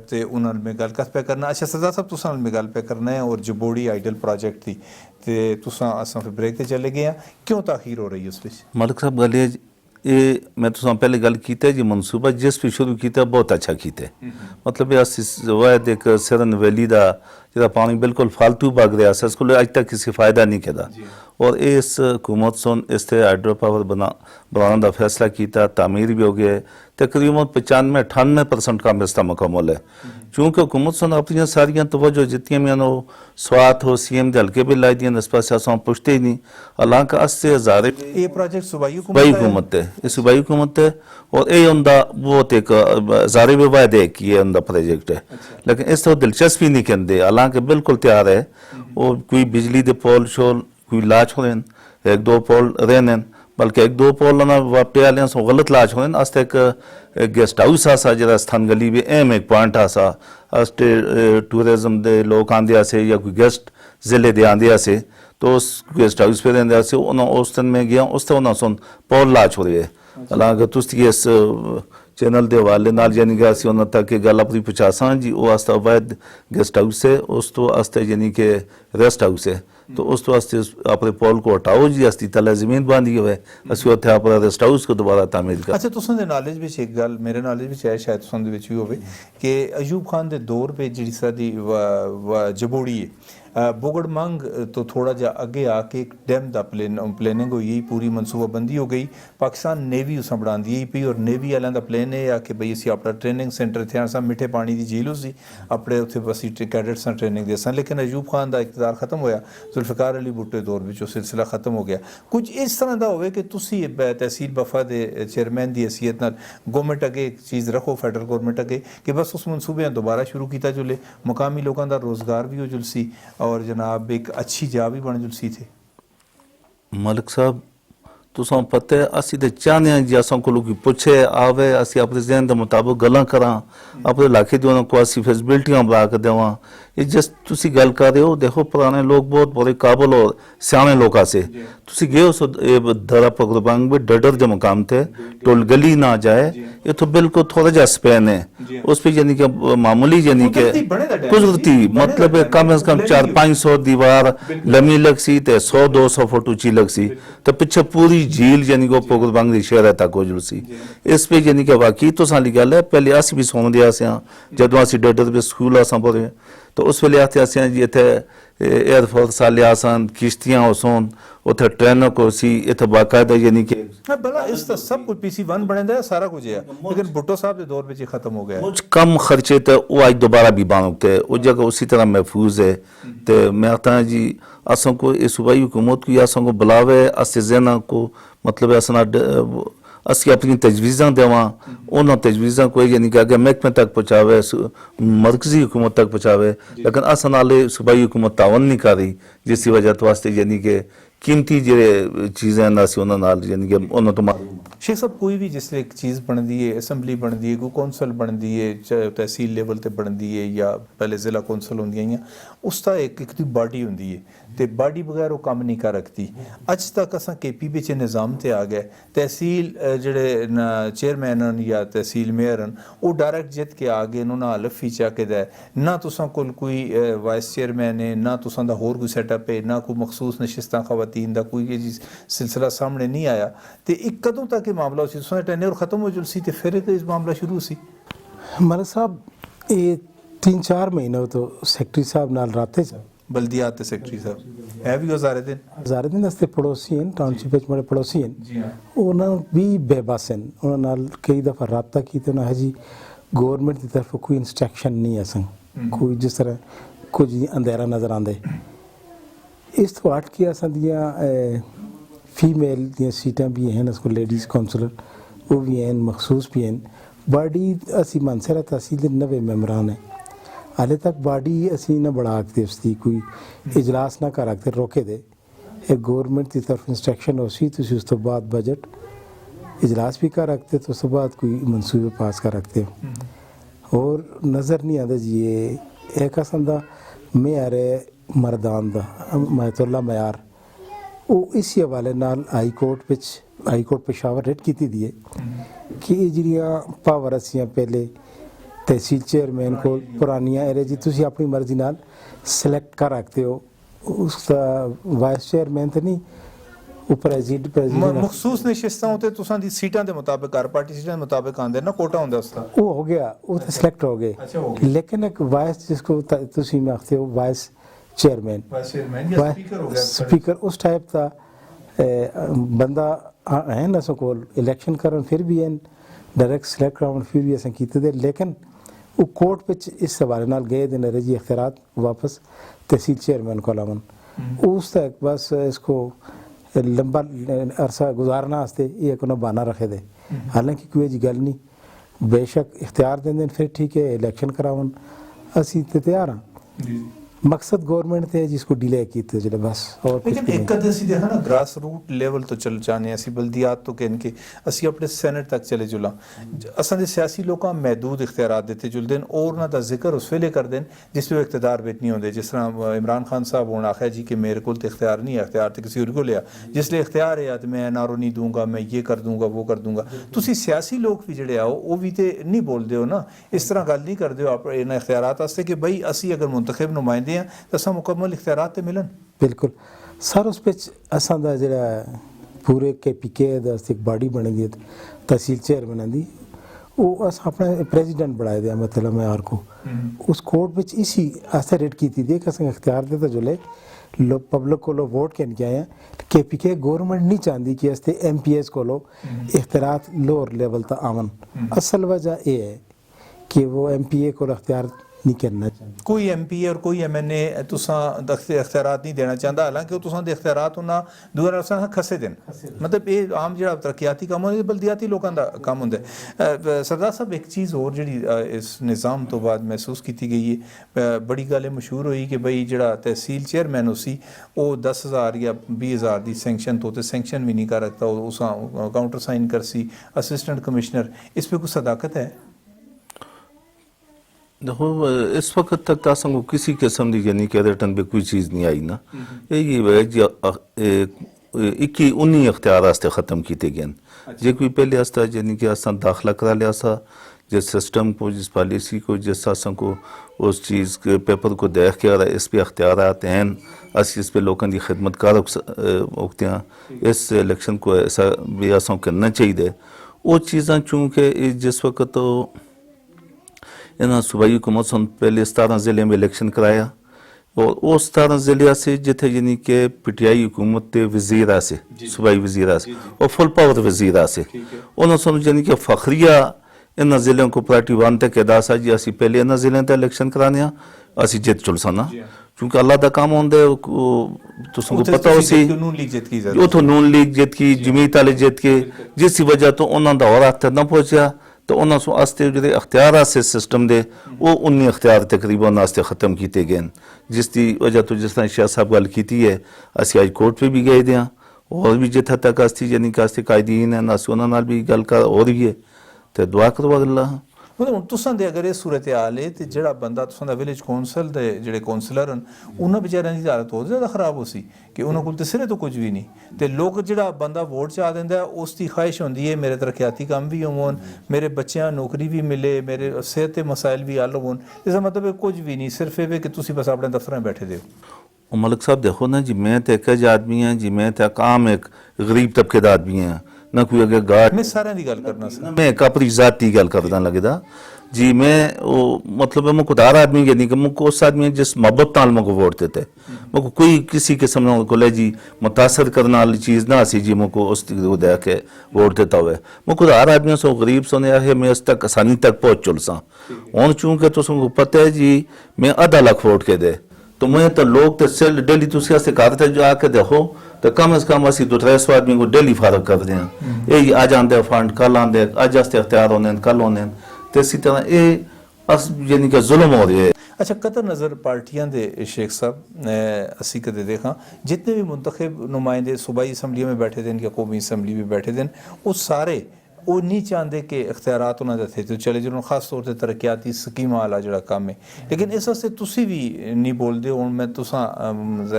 [SPEAKER 1] ते उन्हां नाल मैं गल पे करना अच्छा सरदार साहब तुसां नाल मैं गल पे करना है और जबोड़ी आइडल प्रोजेक्ट थी ते तुसां असां फिर ब्रेक ते चले गए हैं क्यों ताखीर हो रही है उस विच
[SPEAKER 3] मलिक साहब गल ये मैं तो पहले गल की जी मनसूबा जिस भी शुरू किया बहुत अच्छा किया मतलब वायद एक सिरन वैली का जो पानी बिल्कुल फालतू भाग रहा है इसको अज तक किसी फ़ायदा नहीं किया और इस हुकूमत सुन इस हाइड्रो पावर बनाने का फैसला किया तामीर भी हो गया तकरीबन 95-98% काम इसका मुकम्मल है चूँकि हुकूमत सुन अपनी सारिया तवज्जो जितनी भी वो स्वात हो CM के हल्के भी लाई दी इस पास अस पुछते ही नहीं हालांकि 80,000
[SPEAKER 1] ये प्रोजेक्ट सूबाई
[SPEAKER 3] हुकूमत है ये सूबाई हुकूमत है और ये उनका बहुत एक हज़ारे भी वायदे कि ये उनका प्रोजेक्ट है लेकिन इस तो दिलचस्पी नहीं कहते हालांकि बिल्कुल तैयार है और कोई बिजली के पोल शोल कोई लाच हो रहे 1-2 पोल रहने बल्कि एक दो पोल ना वापे आलियां सो गलत लाज होने आस्ते एक गेस्ट हाउस आसा जरा स्थान गली भी अहम एक पॉइंट आसा आस्ते टूरिज्म दे लोग आंदे आसे या कोई गेस्ट जिले दे आंदे आसे तो उस गेस्ट हाउस पे रहंदे आसे उन्होंने उस दिन में गया उस तो उन्होंने सुन पोल लाज हो रही है हालांकि तुस्ती इस चैनल दे वाले नाल यानी कि ਅਸੀਂ ਉਹਨਾਂ ਤੱਕ ਇਹ ਗੱਲ ਆਪਣੀ ਪਹੁੰਚਾਸਾਂ ਜੀ ਉਹ ਆਸਤਾ ਵੈਦ गेस्ट हाउस है उस तो आस्ते यानी कि रेस्ट हाउस है तो उस तो आस्ते अपने पोल को हटाओ जी आस्ती तले जमीन बांधी हुए ਅਸੀਂ ਉੱਥੇ ਆਪਣਾ रेस्ट हाउस को दोबारा तामीर कर
[SPEAKER 1] ਅੱਛਾ ਤੁਸਾਂ ਦੇ ਨੌਲੇਜ ਵਿੱਚ ਇੱਕ ਗੱਲ ਮੇਰੇ ਨੌਲੇਜ ਵਿੱਚ ਹੈ ਸ਼ਾਇਦ ਤੁਸਾਂ ਦੇ ਵਿੱਚ ਵੀ ਹੋਵੇ ਕਿ ਅਯੂਬ ਖਾਨ ਦੇ ਦੌਰ पे ਜਿਹੜੀ ਸਾਡੀ ਜਬੋੜੀ ਹੈ बुगड़मंग तो थोड़ा जा आगे आके एक डैम दा प्लानिंग हुई गई पूरी मनसूबाबंदी हो गई पाकिस्तान नेवी उस बढ़ा दी पी और नेवी वालों का प्लान है कि बई असी अपना ट्रेनिंग सेंटर थे सा मिठे पानी की झील उसी अपने उत्थे असी कैडेट्स ट्रेनिंग दे सन लेकिन अयूब खान का इकतदार खत्म होया जुल्फिकार अली भुट्टो दौर में सिलसिला खत्म हो गया कुछ इस तरह का होवे कि तुसी तहसील बफा के चेयरमैन की हैसीयत नाल गवर्नमेंट अगे एक चीज़ रखो फैडरल गवर्नमेंट अगे कि बस उस मनसूबे दोबारा शुरू किया जुले मुकामी लोगों का रोज़गार भी हो जुलसी और जनाब एक अच्छी जा भी बन जुलसी थे
[SPEAKER 3] मलिक साहब तुसां पता है असी ते चाहने हैं जी असां को कोई पुछे आवे असी अपने जहन के मुताबिक गल्लां करां अपने इलाके दी उन्हां को असी फैसिलिटियां बना के देवां ये जस्ट तुसी गल कर रहे हो देखो पुराने लोग बहुत बड़े काबिल और सियाने लोग आसे तुसी गए हो दरा पगरबंग में डडर जो मकाम थे टोल गली ना जाए ये तो बिल्कुल थोड़ा जा स्पेन है उस पे यानी कि मामूली यानी कि कुदरती मतलब कम से कम 400-500 दीवार लम्बी लगसी ते 100-200 फुट ऊंची लगसी तो पीछे पूरी झील यानी कि पगरबंग दी शहर तक हो जुलसी इस पे यानी कि वाकई तो साली गल है पहले अस भी सुन दिया से जदों असी डडर पे स्कूल आसां पढ़े तो उस वेले आते असें जी इत्थे एयरफोर्स वाले आसन किश्तियां होसन उत्थे ट्रेनों को सी इत्थे बाकायदा यानी कि
[SPEAKER 1] भला इस तो सब कुछ PC1 बने दा सारा कुछ है लेकिन भुट्टो साहब के दौर में ये खत्म हो गया
[SPEAKER 3] कुछ कम खर्चे ते वो आज दोबारा भी बनते वो जगह उसी तरह महफूज है तो मैं आता जी असन को इस सूबाई हुकूमत को असन को बुलावे अस जना को मतलब असना असी अपनी तजवीज़ां देवां उन्होंने तजवीज़ां को यानी कि अगर महकमे तक पहुँचावे मरकजी हुकूमत तक पहुँचावे लेकिन अस नाले सूबाई हुकूमत तावन नहीं कर रही जिसकी वजह तो वास्ते यानी कि कीमती जो चीज़ें उन्होंने यानी कि उन्होंने तो मालूम
[SPEAKER 1] शेख साहब कोई भी जिसले एक चीज़ बनती है असैम्बली बनती है कोई कौंसल बनती है चाहे तहसील लेवल ते बनती है या पहले जिला कौंसल होंगी उसका एक बॉडी होंगी है तो बॉडी बगैर वो काम नहीं कर रखती अज तक असा KP बिच निज़ाम ते आ गए तहसील जड़े चेयरमैन या तहसील मेयर वो डायरैक्ट जित के आ गए उन्होंने हलफ ही चा के दै ना तुसां कोल कोई वाइस चेयरमैन है ना तुसां दा होर कोई सैटअप है ना कोई मखसूस नशिस्तां खवातीन दा कोई ये सिलसिला सामने नहीं आया तो एक कदों तक मामला उसी तुसां टेन्योर खत्म हो जुलसी तो फिर इस मामला शुरू सी
[SPEAKER 2] मलिक साहब ये 3-4 महीने तो सैकटरी साहब नाल राते
[SPEAKER 1] बल्दियात सेक्रेटरी साहब है भी
[SPEAKER 2] हज़ारे दिन वास्ते पड़ोसी हैं टाउनशिप बड़े पड़ोसी हैं उन्होंने भी बेबस हैं उन्होंने कई दफ़ा रबता किया उन्हें जी गौरमेंट की तरफ कोई इंस्ट्रक्शन नहीं है कोई जिस तरह कुछ अंधेरा नज़र आंदे इस तो हट के असां दियां फीमेल दियां सीटां भी हैं उसको लेडीज़ काउंसलर वो भी हैं मखसूस भी हैं बॉडी असी मानसरा तहसील 90 मेंबरान हैं हाले तक बॉडी असी ना बढ़ा के उसकी कोई इजलास ना कर रखते रोके दे एक गवर्नमेंट की तरफ इंस्ट्रक्शन हो सी तुसी उस तो बाद बजट इजलास भी कर रखते तो उस तो बाद कोई मनसूबे पास कर रखते हो और नज़र नहीं आता जी ये एक किस्म का मेयार है मरदान का महतुल्ला मैार वो इस हवाले नाल हाई कोर्ट पेशावर रेट की दी है कि जिहड़ियां पावर असियां पहले तहसील चेयरमैन को पुरानियां एरे जी तुसी अपनी मर्जी नाल सिलेक्ट कर रखते हो उसका वाइस चेयरमैन तो नहीं ऊपर प्रेसिडेंट
[SPEAKER 1] मखसूस नशिस्तां होते तुसां दी सीटां दे मुताबिक हर पार्टी सीटां दे मुताबिक आंदे ना कोटा हुंदा उसका
[SPEAKER 2] वो हो गया वो तो सिलेक्ट हो गए लेकिन एक वाइस जिसको तुसी में आखते हो वाइस चेयरमैन
[SPEAKER 1] या स्पीकर हो गया
[SPEAKER 2] स्पीकर उस टाइप का बंदा है ना सो कोल इलेक्शन करन फिर भी है डायरेक्ट सिलेक्ट कराउन फिर भी असें कीते दे लेकिन वो कोर्ट पे इस हवाले नाल गए दिन रजी इख्तियारात वापस तहसील चेयरमैन को लावन उस तक बस इसको लंबा अरसा गुजारना वास्ते ये को बहाना रखे दे हालांकि कोई जी गल नहीं बेशक इख्तियार दें दिन फिर ठीक है इलेक्शन करावन असी तैयार हाँ मकसद गवर्नमेंट ते जिसको डिले कीते जेह्ड़ा बस और कुछ
[SPEAKER 1] लेकिन
[SPEAKER 2] भी
[SPEAKER 1] एक कदे ਅਸੀਂ ਦੇਖਾ ਨਾ ਗ੍ਰਾਸ ਰੂਟ ਲੈਵਲ ਤੋਂ ਚੱਲ ਜਾਣੇ ਅਸੀਂ ਬਲਦੀਆਤ ਤੋਂ ਕਹਿਣ ਕਿ ਅਸੀਂ ਆਪਣੇ ਸੈਨੇਟ ਤੱਕ ਚਲੇ ਜੁਲਾ ਅਸਾਂ ਦੇ ਸਿਆਸੀ ਲੋਕਾਂ ਮਹਦੂਦ ਇਖਤਿਆਰਾਤ ਦਿੱਤੇ ਜੁਲਦੇ ਨੇ ਔਰ ਉਹਨਾਂ ਦਾ ਜ਼ਿਕਰ ਉਸ ਵੇਲੇ ਕਰਦੇ ਨੇ ਜਿਸ ਵੇਲੇ ਇਕਤਦਾਰ ਵਿੱਚ ਨਹੀਂ ਹੁੰਦੇ ਜਿਸ ਤਰ੍ਹਾਂ ਇਮਰਾਨ ਖਾਨ ਸਾਹਿਬ ਹੁਣ ਆਖਿਆ ਜੀ ਕਿ ਮੇਰੇ ਕੋਲ ਤੇ ਇਖਤਿਆਰ ਨਹੀਂ ਹੈ ਇਖਤਿਆਰ ਤੇ ਕਿਸੇ ਹੋਰ ਕੋਲ ਲਿਆ ਜਿਸ ਲਈ ਇਖਤਿਆਰ ਹੈ ਤੇ ਮੈਂ ਨਾਰੋ ਨਹੀਂ ਦੂੰਗਾ ਮੈਂ ਇਹ ਕਰ ਦੂੰਗਾ ਉਹ ਕਰ ਦੂੰਗਾ ਤੁਸੀਂ ਸਿਆਸੀ ਲੋਕ ਵੀ ਜਿਹੜੇ ਆ ਉਹ ਵੀ ਤੇ ਨਹੀਂ ਬੋਲਦੇ ਹੋ ਨਾ ਇਸ ਤਰ੍ਹਾਂ ਗੱਲ ਨਹੀਂ ਕਰਦੇ ਹੋ ਆਪਣੇ ਇਹਨਾਂ ਇਖਤਿਆਰਾਤ ਵਾਸਤੇ ਕਿ ਬਈ ਅਸੀਂ ਅਗਰ ਮੁੰਤਖਬ ਨੁਮਾਇੰਦੇ ਆ ਤਾਂ ਸਾਨੂੰ ਮੁਕੰਮਲ ਇਖਤਿਆਰਾਤ ਤੇ ਮਿਲਣ
[SPEAKER 2] बिल्कुल सर उस पिच असां दा जेह्ड़ा पूरे KPK दा इक बाडी बनी दी तहसील चेयरमैन दी वो अस अपने प्रेसिडेंट बनाए दे मतलब मैं को उस कोर्ट विच इसी आस्ते रेट की थी कि असें इख्तियार दित्ता जुले लोग पब्लिक को वोट कैन किया है KPK गवर्नमेंट नहीं चाहती कि अस्ते MPS को इख्तियारात लोअर लेवल तक आवन असल वजह ये है कि वो MPA को इख्तियार नहीं करना चाहते
[SPEAKER 1] कोई MP और कोई MNA तुसां इख्तियारात नहीं देना चाहता हालांकि तुसां दे इख्तियारात उन्हां दूसरा असां खसे देन मतलब ये आम जिहड़ा तरक्याती काम होंदा बलदियाती लोकां दा काम होंदा सरदार साहब एक चीज़ होर जिहड़ी इस निज़ाम तो बाद महसूस की गई है बड़ी गल मशहूर हुई कि बई जिहड़ा तहसील चेयरमैन उसी वो 10,000 या 20,000 दी सैंक्शन तो सैंक्शन भी नहीं कर रखता उस काउंटर साइन करसी असिस्टेंट कमिश्नर इस पे कोई सदाकत है
[SPEAKER 3] देखो इस वक्त तक तासों को किसी किस्म की यानी कि रिटर्न पे कोई चीज़ नहीं आई ना ये 21 इख्तियार वास्ते ख़त्म किए गए जे कोई पहले आस्ता यानी कि असा दाखिला करा लिया सा जिस सिस्टम को जिस पॉलिसी को जिस असा को उस चीज़ के पेपर को देख के इस पे इख्तियारात हैं अस इस पे लोगों की खिदमत कार उगते हैं इस इलेक्शन को ऐसा भी असा करना चाहिए वो चीज़ें चूँकि जिस वक्त तो इन्होंने सूबाई हुकूमत से पहले 17 ज़िले में इलेक्शन कराया और उस 17 ज़िले से जिथे यानी कि PTI हुकूमत के वज़ीर से सूबाई वज़ीर से और फुल पावर वज़ीर से उन्होंने यानी कि फ़खरिया इन ज़िलों को प्रायोरिटी 1 तक अदा सा जी असी पहले इन ज़िलों तक इलेक्शन कराने असी जित चुल सना क्योंकि अल्लाह का काम होंगे तुम पता हो सी उतो नून लीग जित की जमीयत वाले जित के जिस वजह तो उन्होंने और हाथ न पहुँचा तो उन्होंने आस्ते जो इख्तियार से सिस्टम दे वो 19 इख्तियार तकरीबन आस्ते ख़त्म किए गए जिसकी वजह तो जिस तरह शाह साहब गल की है असी अज कोर्ट पे भी गए दे और भी जिथे तक आस्ती यानी कि आस्ते कायदीन हैं अस उन्होंने भी गल कर हो रही है तो दुआ करो अल्लाह
[SPEAKER 1] मतलब तुसां दे अगर ये सूरत हाल है तो जिहड़ा बंदा तुसां दा विलेज कौंसल दे जिहड़े कौंसलर न उन्हां बेचारियां दी हालत होर ज़्यादा खराब हो सी कि उन्हां कोल ते सिरे तो कुछ भी नहीं ते लोग जिहड़ा बंदा वोट चा दिंदा है उस दी ख्वाहिश होंदी है मेरे तरक्याती कम भी होवन मेरे बच्चेआं नौकरी भी मिले मेरे सेहत दे मसाइल भी हल होवन इसदा मतलब कुछ भी नहीं सिर्फ ये कि तुसीं बस अपने दफ्तरां बैठे दे हो
[SPEAKER 3] मलिक साहब देखो ना जी मैं तो एक आदमी हैं जी मैं तो आम एक गरीब तबके का आदमी हैं ना कोई अगर गार्ड
[SPEAKER 1] मैं सारे दी गल करना सर
[SPEAKER 3] मैं एक अपनी जाती गल करना लगदा जी मैं वो मतलब मैं खुदार आदमी यानी कि मुझको उस आदमी जिस मोहब्बत नाल मुझको वोट देते मुझको कोई किसी किस्म को ले जी मुतासर करने वाली चीज़ ना सी जी मुझको उस दे के वोट देता हुए मैं खुदार आदमी सो गरीब सो है मैं उस तक आसानी तक पहुँच चुल सा हूँ चूँकि तुमको पता है जी मैं आधा लाख वोट के दे तो मैं तो लोग तो सेल डेली तुम घर तक जो आके देखो तो कम से कम असी 200 आदमी को डेली फारग कर दें यही आज आते फंड कल आते अज आस्ते इख्तियार होने कल होने तो इसी तरह ये यानी कि जुल्म हो रही है
[SPEAKER 1] अच्छा कतर नज़र पार्टियां दे शेख साहब असी कदे देखा जितने भी मुंतखब नुमाइंदे सूबाई असम्बली में बैठे दिन या कौमी असम्बली में बैठे दिन वो सारे वो नहीं चाहते कि इख्तियारात उन्होंने थे तो चले जिन्होंने खास तौर पर तरक्याती स्कीम वाला जो काम है लेकिन इस वास्ते तुसी भी नहीं बोलते हूँ मैं तुसा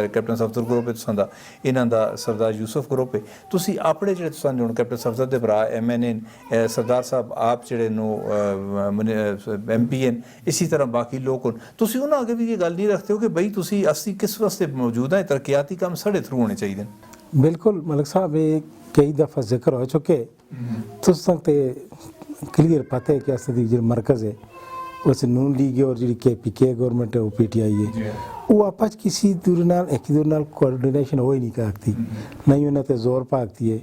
[SPEAKER 1] कैप्टन सफदर ग्रुप है तुसां दा इन्हां दा सरदार यूसुफ ग्रुप है तुसी अपने जेह्ड़े तुसां जो कैप्टन सफदर दे भरा MNA सरदार साहब आप जेह्ड़े नो MP हैं इसी तरह बाकी लोग होन तुसी उन्हां अगे भी ये गल नहीं रखते हो कि बई तुसी असी किस वास्ते मौजूद हैं तरक्याती काम साढ़े थ्रू होने चाहिए
[SPEAKER 2] बिल्कुल मलिक साहब ये कई दफ़ा जिक्र हो चुके तुस तक क्लियर पता है कि अस जो मरकज़ है उस नून लीग है और जी KPK गवर्नमेंट है वो PTI है वो आपस किसी दूर नाल एक दूर नाल कोऑर्डिनेशन हो ही नहीं करती नहीं उन्हें जोर पाती है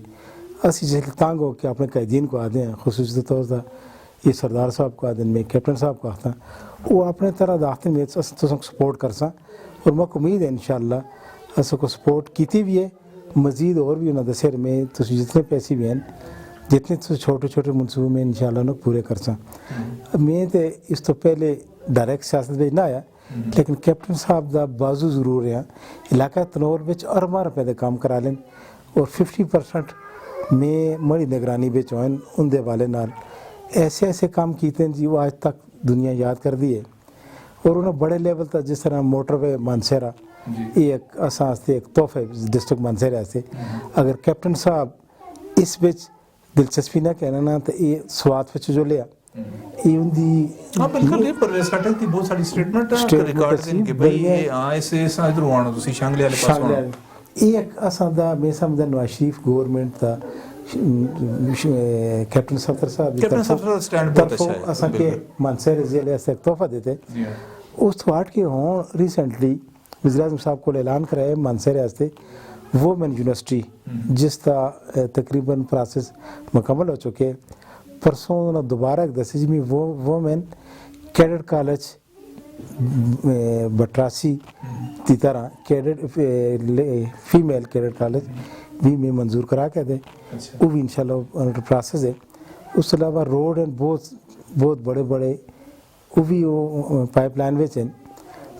[SPEAKER 2] असी जिस तंग हो के अपने कैदीन को आते हैं खुसूसी तौर पर ये सरदार साहब को आते हैं मैं कैप्टन साहब को आता वो अपने तरह दाखते में तो सपोर्ट कर सा और मैं उम्मीद है इंशाअल्लाह असको सपोर्ट की भी है मज़ीद और भी उन्होंने दसे में तो जितने पैसे भी हैं जितने तो छोटे छोटे मनसूबे में इंशाअल्लाह पूरे कर सा मैं तो इस तो पहले डायरेक्ट सियासत में ना आया लेकिन कैप्टन साहब ਦਾ ਬਾਜ਼ੂ ਜ਼ਰੂਰ ਆ ਇਲਾਕਾ ਤਨੌਰ ਵਿੱਚ ਅਰਬਾਂ ਰੁਪਏ ਦੇ ਕੰਮ ਕਰਾ ਲੈਣ और 50% में मड़ी निगरानी ਵਿੱਚ ਹੋਣ ਉਹਦੇ ਵਾਲੇ ਨਾਲ ऐसे ऐसे काम किए जी वो आज तक दुनिया याद कर दी है और उन्हें बड़े लेवल तक जिस तरह मोटरवे मानसेरा ये एक असांस्ते एक तोहफे डिस्ट्रिक्ट मानसेरा से अगर कैप्टन साहब इस विच दिलचस्पी ना कहना ना तो ये स्वाद विच जो लिया ये उनकी
[SPEAKER 1] हाँ बिल्कुल ये पर साटक की बहुत सारी स्टेटमेंट रिकॉर्ड हैं कि भाई ये ऐसे इधर आना तुसी शांगले वाले पास आना
[SPEAKER 2] ये एक असांदा मैं समझदा नवाज शरीफ गवर्नमेंट दा कैप्टन सफदर साहब
[SPEAKER 1] कैप्टन सफदर स्टैंड बहुत अच्छा है
[SPEAKER 2] असां के मानसेरे जिले से एक तोहफा देते उस तो हट के हों रिसेंटली वज़ीर आज़म साहब को ऐलान कराया मानसेरे वास्ते वुमेन यूनिवर्सिटी जिसका तकरीबन प्रोसेस मुकम्मल हो चुके परसों ना दोबारा एक दसी जी वो वुमेन कैडेट कॉलेज बटरासी की तरह कैडेट फीमेल कैडेट कॉलेज भी में मंजूर करा के दे वो भी इंशाल्लाह अंडर प्रोसेस है उसके अलावा रोड एंड बहुत बड़े बड़े वो भी वो पाइपलाइन में हैं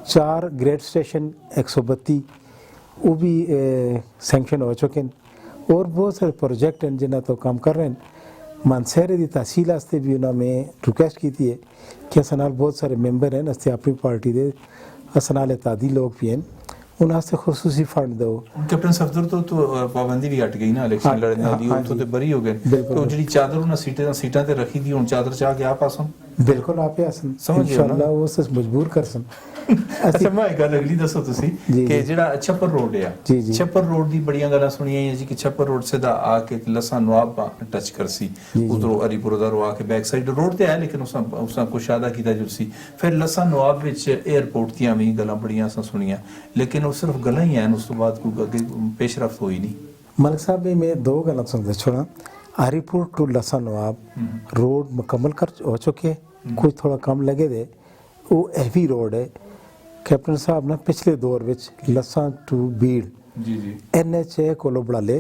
[SPEAKER 2] 4 ग्रेड स्टेशन 132 वो भी सैंक्शन हो चुके हैं और बहुत सारे प्रोजेक्ट हैं जिन्हें तो काम कर रहे हैं मानसेरे की तहसील वास्ते भी उन्होंने रिक्वेस्ट की थी है कि अस नाल बहुत सारे मैंबर हैं असते अपनी पार्टी के अस नाल इत्यादि लोग भी हैं उन्हें खुसूसी फंड दो
[SPEAKER 1] कैप्टन सफदर तो पाबंदी भी हट गई ना इलेक्शन लड़ने दी तो ते बरी हो गए तो ਜਿਹੜੀ ਚਾਦਰ ਉਹਨਾਂ ਸੀਟਾਂ ਤੇ ਰੱਖੀ ਦੀ ਹੁਣ ਚਾਦਰ ਚਾਹ ਕੇ ਆ ਪਾਸੋਂ
[SPEAKER 2] बिल्कुल आप इंशाल्लाह वो से मजबूर कर सन
[SPEAKER 1] अच्छा मैं एक गल अगली दसो तुसी कि जेड़ा छप्पर रोड है छप्पर रोड दी बड़ियां गल्लां सुनियां हैं जी कि छप्पर रोड सीधा आके लसा नवाब टच करसी उधरों हरीपुर दा आके बैक साइड रोड ते है लेकिन उसने कुछ आदा कीता जुसी फिर लसा नवाब विच एयरपोर्ट दियां भी गल्लां बड़ियां असां सुनियां लेकिन वो सिर्फ गल्लां ही हैं उस तो बाद कोई अगे पेशरफ्त होई नहीं
[SPEAKER 2] मलिक साहब भी मैं 2 गल्लां सुन छोड़ा हरीपुर टू लसा नवाब रोड मुकम्मल कर हो चुके कुछ थोड़ा कम लगे दे वो हैवी रोड है कैप्टन साहब ने पिछले दौर विच लसा टू बीड़
[SPEAKER 1] जी जी
[SPEAKER 2] NH कोलो बड़ाले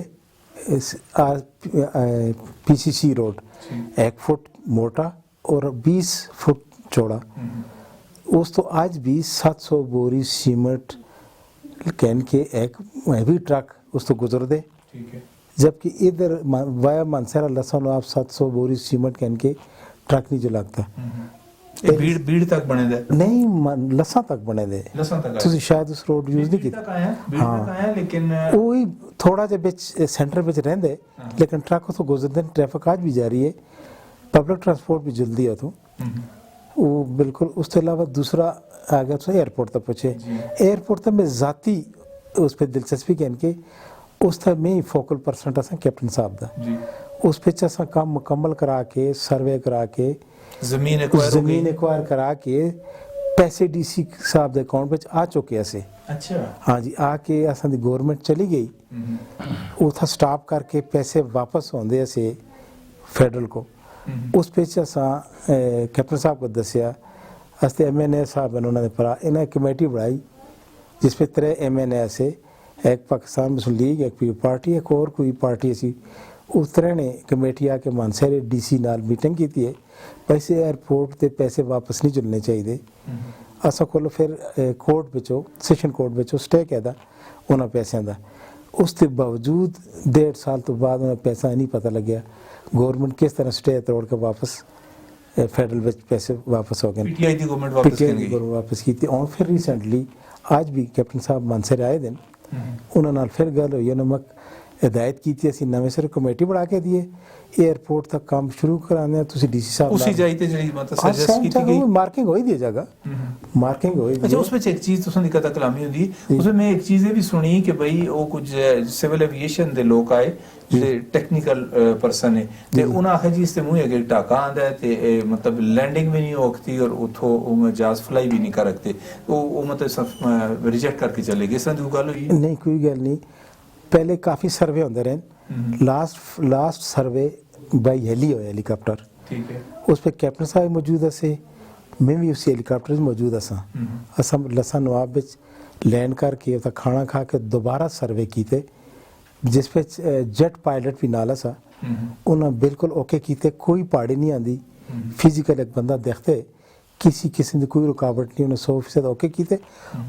[SPEAKER 2] PCC रोड 1 फुट मोटा और 20 फुट चौड़ा उस तो आज भी 700 बोरी सीमेंट कैन के एक हैवी ट्रक उस तो गुजर दे
[SPEAKER 1] ठीक है
[SPEAKER 2] जबकि इधर वाया मानसेरा लसन आप 700 बोरी सीमेंट कैन के ट्रक नहीं जो लगता
[SPEAKER 1] ये भीड़ तक बने दे
[SPEAKER 2] नहीं लसा तक बने दे
[SPEAKER 1] लसा तक
[SPEAKER 2] ਤੁਸੀਂ शायद उस रोड यूज नहीं
[SPEAKER 1] भीड़ तक आया लेकिन
[SPEAKER 2] वही थोड़ा जे बिच सेंटर विच रहंदे लेकिन ट्रक तो गुजरदे ट्रैफिक आज भी जारी है पब्लिक ट्रांसपोर्ट भी जल्दी है तो वो बिल्कुल उसके अलावा दूसरा आ गया तो एयरपोर्ट तक पहुंचे एयरपोर्ट तक मैं जाती उस पर दिलचस्पी कहन के उस तक में ही फोकल परसेंट असा कैप्टन साहब दा उस पे असा काम मुकम्मल करा के सर्वे करा के
[SPEAKER 1] जमीन
[SPEAKER 2] एक्वायर करा के पैसे DC साहब दे अकाउंट में आ चुके ऐसे
[SPEAKER 1] अच्छा
[SPEAKER 2] हाँ जी आके असा दी गवर्नमेंट चली गई उथा स्टॉप करके पैसे वापस होंदे ऐसे फेडरल को उस पे असा कैप्टन साहब को दसिया अस्ते MNA साहब ने उन्होंने परा इन्हें कमेटी बनाई जिस पे 3 MNA से एक पाकिस्तान मुस्लिम लीग एक पी पार्टी एक और कोई पार्टी ऐसी उतरे ने कमेटी आके मानसेरे DC नाल मीटिंग की है पैसे एयरपोर्ट ते पैसे वापस नहीं चलने चाहिए असा को फिर कोर्ट बिचो सैशन कोर्ट बिचो स्टे कहदा उन्होंने पैसों का उसके बावजूद 1.5 साल तो बाद उन्हें पैसा नहीं पता लग गया गवर्नमेंट किस तरह स्टे तोड़ के वापस फेडरल में पैसे वापस हो गए
[SPEAKER 1] PTI दी गवर्नमेंट
[SPEAKER 2] वापस की और फिर रिसेंटली आज भी कैप्टन साहब मानसेरे आए दिन उन्होंने फिर गल हुई नमक हिदायत की थी असं नवे सिर कमेटी बढ़ा के दिए एयरपोर्ट तक काम शुरू कराने DC साहब
[SPEAKER 1] उसी जाई ते जेडी मतलब सजेस्ट की गई
[SPEAKER 2] मार्किंग होई दी जगह मार्किंग होई
[SPEAKER 1] अच्छा उसमें एक चीज तुसां दी कथा कलामी हुंदी उसमें मैं एक चीज ये भी सुनी कि भाई वो कुछ सिविल एविएशन दे लोग आए जे टेक्निकल पर्सन है ते उन्हां आखे जी इसते मुंह अगे टाका आंदा है ते मतलब लैंडिंग भी नहीं होती और उथो जहाज फ्लाई भी नहीं कर रखते वो मतलब सब रिजेक्ट करके चले गए इस दी गल हुई
[SPEAKER 2] नहीं कोई गल नहीं पहले काफ़ी सर्वे होंदे रहे लास्ट सर्वे बाई हेली हो हेलीकॉप्टर
[SPEAKER 1] ठीक है
[SPEAKER 2] उस पर कैप्टन साहब मौजूद से मैं भी उस हेलीकॉप्टर में मौजूद असा लसा नवाब विच लैंड करके खाना खा के दोबारा सर्वे किए जिस पे जेट पायलट भी नाल सा उन्हें बिल्कुल ओके किए कोई पहाड़ी नहीं आती फिजिकल एक बंदा देखते ਕਿਸੇ ਕਿਸਮ ਦੀ ਕੋਈ ਰੁਕਾਵਟ ਨਹੀਂ, ਉਹਨੇ 100% ਓਕੇ ਕੀਤੇ।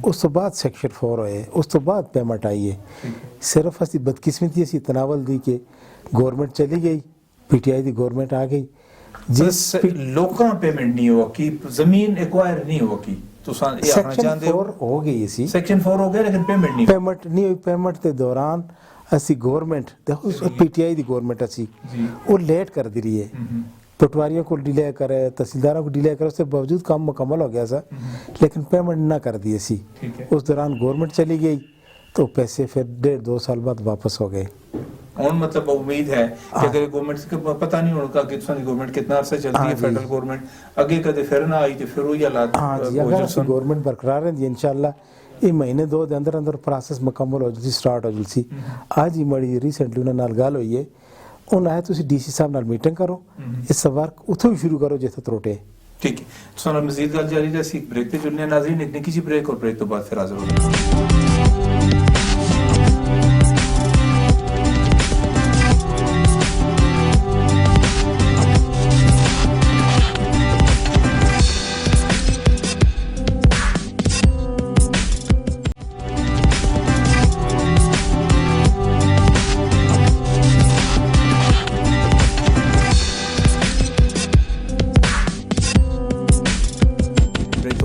[SPEAKER 2] ਉਸ ਤੋਂ ਬਾਅਦ ਸੈਕਸ਼ਨ 4 ਹੋਏ, ਉਸ ਤੋਂ ਬਾਅਦ ਪੇਮੈਂਟ ਆਈ ਹੈ। ਸਿਰਫ ਅਸੀਂ ਬਦਕਿਸਮਤੀ ਅਸੀਂ ਤਨਾਵਲ ਦੀ ਕਿ ਗੌਰਮੈਂਟ ਚਲੀ ਗਈ, ਪੀਟੀਆਈ ਦੀ ਗੌਰਮੈਂਟ ਆ ਗਈ,
[SPEAKER 1] ਜਿਸ ਲੋਕਾਂ ਪੇਮੈਂਟ ਨਹੀਂ ਹੋ ਕੀ, ਜ਼ਮੀਨ ਐਕਵਾਇਰ ਨਹੀਂ ਹੋ ਕੀ, ਤੁਸੀਂ ਇਹ ਆਖਣਾ
[SPEAKER 2] ਸੈਕਸ਼ਨ
[SPEAKER 1] ਚਾਹੁੰਦੇ
[SPEAKER 2] 4 ਹੋ ਗਈ ਸੀ,
[SPEAKER 1] ਸੈਕਸ਼ਨ 4 ਹੋ ਗਿਆ ਲੇਕਿਨ ਪੇਮੈਂਟ ਨਹੀਂ
[SPEAKER 2] ਪੇਮੈਂਟ ਨਹੀਂ ਹੋਈ। ਪੇਮੈਂਟ ਦੇ ਦੌਰਾਨ ਅਸੀਂ ਗੌਰਮੈਂਟ ਦੇਖੋ ਪੀਟੀਆਈ ਦੀ ਗੌਰਮੈਂਟ ਅਸੀਂ ਉਹ ਲੇਟ ਕਰਦੀ ਰਹੀ ਹੈ, पटवारियों को डिले करे, तहसीलदारों को डिले करे, उसके बावजूद काम मुकम्मल हो गया सर, लेकिन पेमेंट ना कर दिए सी। उस दौरान गवर्नमेंट चली गई तो पैसे फिर 1.5-2 साल बाद वापस हो गए।
[SPEAKER 1] और मतलब उम्मीद है कि अगर गवर्नमेंट को पता नहीं होगा कि गवर्नमेंट कितना अरसा चलती है, फेडरल गवर्नमेंट अगे कदे फिर ना आई तो फिर वही हालात।
[SPEAKER 2] हाँ जी, अगर गवर्नमेंट बरकरार है इंशाल्लाह ये महीने 2 ਦੇ ਅੰਦਰ ਅੰਦਰ ਪ੍ਰੋਸੈਸ ਮੁਕੰਮਲ ਹੋ ਜੂਗੀ, ਸਟਾਰਟ ਹੋ ਜੂਗੀ। ਅੱਜ ਹੀ ਮੜੀ ਰੀਸੈਂਟਲੀ ਉਹਨਾਂ ਨਾਲ ਗੱਲ ਹੋਈ ਹੈ, ਉਹਨਾਂ ਆਇਆ ਤੁਸੀਂ ਡੀਸੀ ਸਾਹਿਬ ਨਾਲ ਮੀਟਿੰਗ ਕਰੋ, ਇਸ ਵਰਕ ਉੱਥੋਂ ਹੀ ਸ਼ੁਰੂ ਕਰੋ ਜਿੱਥੇ ਤਰੋਟੇ।
[SPEAKER 1] ठीक है, तो मजीद गल जारी रही, ब्रेक पे चलने नाज़रीन, एक निकी सी ब्रेक और ब्रेक तो बाद फिर हाजिर होंगे।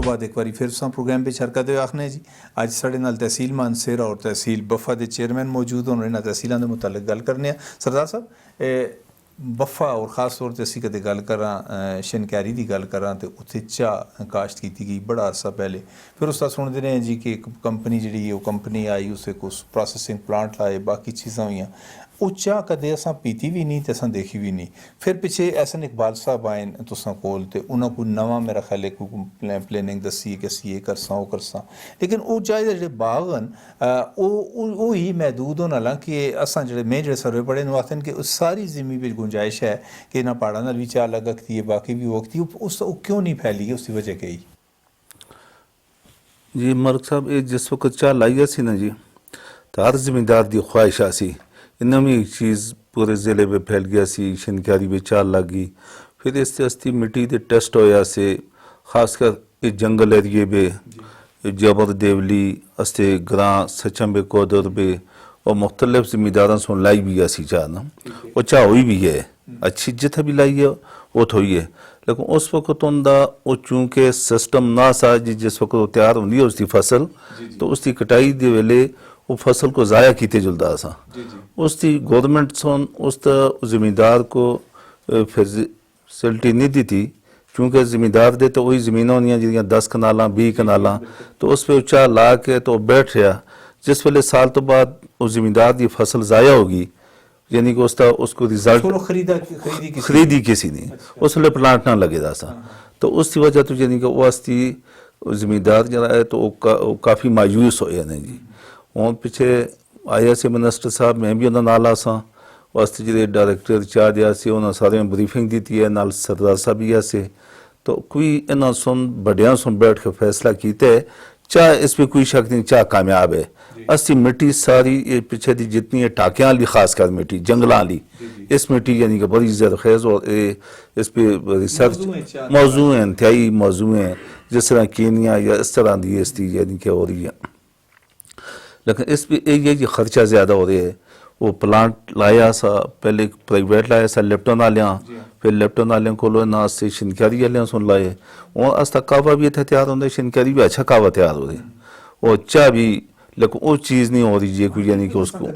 [SPEAKER 1] बाद एक बार फिर तुम प्रोग्राम पे शरकत आखने जी। अज साढ़े नाल तहसील मानसर और तहसील बफा के चेयरमैन मौजूद होने, इन्होंने तहसीलों के मुतालिक गल करने। सरदार साहब बफा और खास तौर पर असी कदे गल करा शनकैरी की गल करा तो उत्थे चाह काश्त की गई बड़ा अरसा पहले, फिर उसका सुनते रहे जी कि एक कंपनी जी कंपनी आई, उसे कुछ प्रोसैसिंग प्लांट लाए, बाकी चीज़ां हुई, वो चाह कदे असां पीती भी नहीं तो असां देखी भी नहीं। फिर पिछे एहसन इकबाल साहब आए तुसां कोल ते उन्हां कोई नवां मेरा ख्याल है कोई प्लानिंग दसी कि असीं ये करसां वो करसां, लेकिन वो चाहे जेह्ड़े बाग न वो ही महदूद होने आह्ला कि असां जेह्ड़े में जेह्ड़े सर्वे पढ़े न आखदे कि उस सारी जिमीं बिच गुंजाइश है कि इन्हां प्हाड़ां नाल भी चाह लगती है, बाकी भी वक्ती उस क्यों नहीं फैली है, उसकी वजह क्या ही
[SPEAKER 3] जी? मर्क साहब ये जिस वक्त चाह लाई सी ना जी, तो हर जिमीदार की ख्वाहिश आ सी, नवी चीज़ पूरे ज़िले में फैल गया सी, शनकारी में चाल लग गई। फिर इससे अस्ती मिट्टी के टेस्ट होया से, खासकर इस जंगल एरिए में जबर देवली अस्ते ग्रां सचम बे कोदर बे और मुख्तलिफ जिम्मेदारों से लाई भी सी चाह ना, वो चाह हुई भी है अच्छी जितना भी लाई है वो तो हुई है, लेकिन उस वक्त उनका वो चूँकि सिस्टम ना सा जी, जिस वक्त वो तैयार होंगी है उसकी फसल, तो उसकी कटाई के वेले वो फसल को ज़ाया किते जुलदा सा, उसकी गवर्नमेंट सुन उस जिमीदार को फैसिलिटी नहीं दी थी, क्योंकि जिमीदार दे तो वही ज़मीन होनी जिन्हें 10 कनाल 20 कनाल, तो उस पर उच्चा ला के तो बैठ रहा, जिस वेले साल तो बाद उस जिमीदार की फसल ज़ाया होगी, यानी कि उसको रिजल्ट खरीदी किसी ने, उस वेले प्लांट ना लगेगा सा, तो उसकी वजह तो यानी कि वो जिमीदार जरा है तो काफ़ी मायूस होया ने जी। और पिछे आया से मिनिस्टर साहब, मैं भी उन्होंने नाल आसा वास्ते जो डायरेक्टर चाह दिया से उन्होंने सारे ब्रीफिंग दी है, नाल सरदार साहब भी आसे, तो कोई इन्होंने सुन बड़िया सुन बैठ के फैसला किया है, चाह इस पर कोई शक नहीं, चाह कामयाब है। अस्सी मिट्टी सारी ये पिछे दी जितनी है टाकियाँ ली, खासकर मिट्टी जंगलों ली, इस मिट्टी यानी कि बड़ी ज़रखेज़ और इस पर रिसर्च मौजू हैं, इंतहाई मौजू हैं, जिस तरह कीनिया या इस तरह की इसकी यानी कि हो रही है, लेकिन इस पर ये खर्चा ज़्यादा हो रहा है। वो प्लांट लाया सा, पहले प्राइवेट लाया सा लेफ्टन वालियाँ, फिर लेफ्टन वाले को ना से शनकारी वाले सुन लाए, और अस तक कावा भी इतना तैयार होता है, शनकारी भी अच्छा कावा तैयार हो रहे हैं, और चाह भी, लेकिन वो चीज़ नहीं हो रही है कोई, यानी कि उसको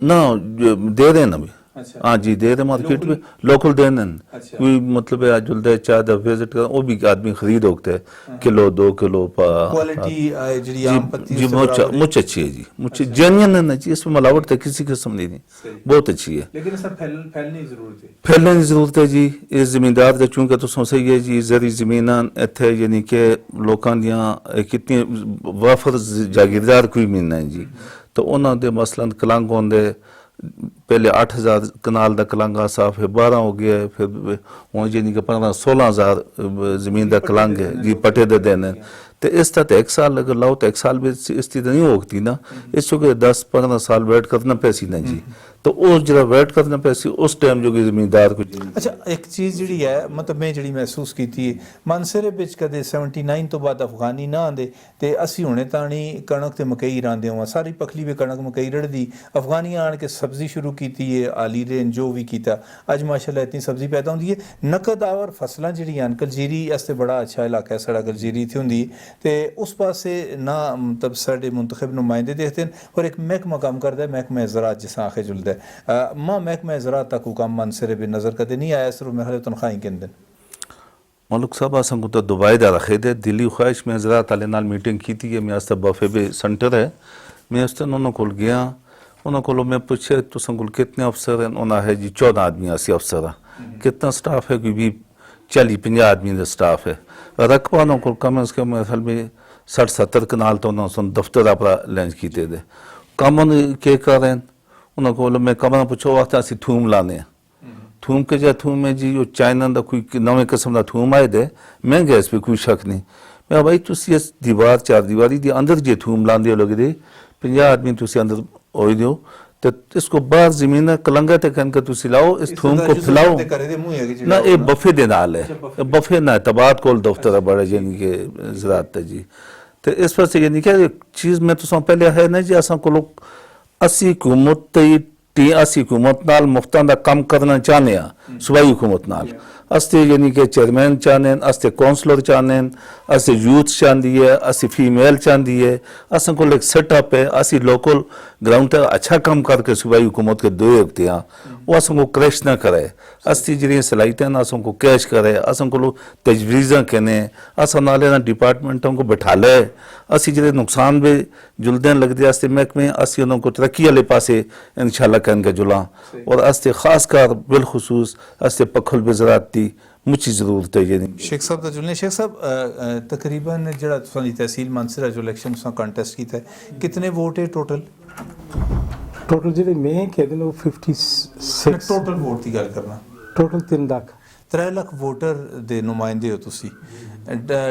[SPEAKER 3] ना दे रहे ना भी, हाँ जी दे रहे मार्केट में, लोकल दे कोई मतलब है आज जुलते चाह द विजिट कर, वो भी आदमी खरीद होते है, किलो 2 किलो जी, मुझ अच्छी है जी, मुझे जेन्युइन है ना जी, इसमें मिलावट है किसी किस्म नहीं, बहुत अच्छी है,
[SPEAKER 1] लेकिन इसमें फैलने
[SPEAKER 3] की जरूरत है जी। इस जिमीदार का चूंकि तो सही है जी, जरी जमीन इतने यानी कि लोगों दियाँ कितनी वाफर जागीरदार कोई मीना है जी, तो उन्होंने मसलन कलंग होंगे पहले 8,000 कनाल का कलंगा साफ है, 12 हो गया है, फिर हूँ जी कि 15-16,000 जमीन का कलंग है जी पट्टे दे देने। तो इस तरह एक साल अगर लाओ तो एक साल में इस तरह नहीं होती ना, इस चुके 10-15 साल वेट करना पैसी ना जी, तो उस जरा वेट करना पैसी उस टाइम जो कि जमींदार को।
[SPEAKER 1] अच्छा एक चीज़ जी है मतलब मैं जी महसूस की थी मानसरे बिच कदे 79 तो बाद अफगानी ना आंदे ते असी हुणे ताणी कणक ते मकई रांदे हुआ सारी पखली भी कणक मकई रड़दी अफगानी आन के सब्जी शुरू की है आली रेन जो भी किया अज माशाल्लाह इतनी सब्जी पैदा होती है। नकद आवर फसलां जिहड़ियां कलजीरी वास्ते बड़ा अच्छा इलाका है साढ़ा कलजीरी इत्थे होंदी ते उस पासे ना मतलब साढ़े मुंतखब नुमाइंदे देखते हैं और एक महकमा काम करता है महकमा ज़राअत जिस आखे जुलदा है मां महकमा ज़राअत तक काम मानसरे भी नज़र कदे नहीं आया सिर्फ मेरे तनख्वाही के दिन
[SPEAKER 3] मलुक साहब असंग तो दुबई दा रखे दे दिल्ली ख्वाहिश में ज़राअत वाले नाल मीटिंग की थी मैं आस्ते बफे पे सेंटर है मैं उस दिन उन्होंने कोल गया उन्होंने कोलो मैं पूछे तो संकुल कितने अफसर हैं उन्होंने है जी 14 आदमी ऐसे अफसर हैं कितना स्टाफ है कि 40-50 आदमी का स्टाफ है रकबा उन्होंने को कम से कम मेरे ख्याल में 60-70 कनाल तो उन्होंने दफ्तर अपना लॉन्च किए थे कम उन्होंने क्या कर रहे हैं उन्होंने को मैं कमरा पूछो वक्त असी थूम लाने थूम के जा थूम है जी वो चाइना का कोई नवे किस्म का थूम आए दे महंगे इस पर कोई शक नहीं मैं भाई तुम इस दीवार 4 दीवारी के अंदर जे थूम लाते हो लगे 50 आदमी तुम अंदर हो दो तो इसको बाहर जमीन कलंगा ते कन के तुम लाओ इस थूम को फैलाओ ना ये बफे दे नाल है बफे ना तबाद कोल दफ्तर बड़ा यानी कि ज़राअत जी तो इस वास्ते यानी कि चीज़ में तो पहले है ना जी असा को असी हुकूमत असी हुकूमत नाल मुफ्तां दा कम करना चाहने सूबाई हुकूमत नाल अस्ते यानी कि चेयरमैन चाहने अस्ते काउंसलर चाहने अस्ते यूथ चाहती है असी फीमेल चाहती है असा को एक सेटअप है असी लोकल ग्राउंड तक अच्छा काम करके सूबाई हुकूमत के दो हफ्ते हैं वो असा को क्रैश ना करे अस्ती जी सलाहियतें असा को कैश करे असा को तजवीज़ा कहने असा नाले ना डिपार्टमेंटों को बैठा ले असी जो नुकसान भी जुलदे लगते अस्ते महकमे असी उन्होंने को तरक्की वाले पासे इंशाल्लाह कहन के जुला और अस्ते खास कर बिलखुसूस अस्ते पखल बेज़रात की मुझी जरूरत है ये
[SPEAKER 1] शेख साहब का जुलने शेख साहब तकरीबन जरा तुसां दी तहसील मानसरा जो इलेक्शन तुसां कंटेस्ट किया है कितने वोट है टोटल
[SPEAKER 2] जो मैं कहते हैं वो 56
[SPEAKER 1] टोटल वोट की गल करना
[SPEAKER 2] टोटल 3 लाख
[SPEAKER 1] 3 लाख वोटर दे नुमाइंदे हो तुसी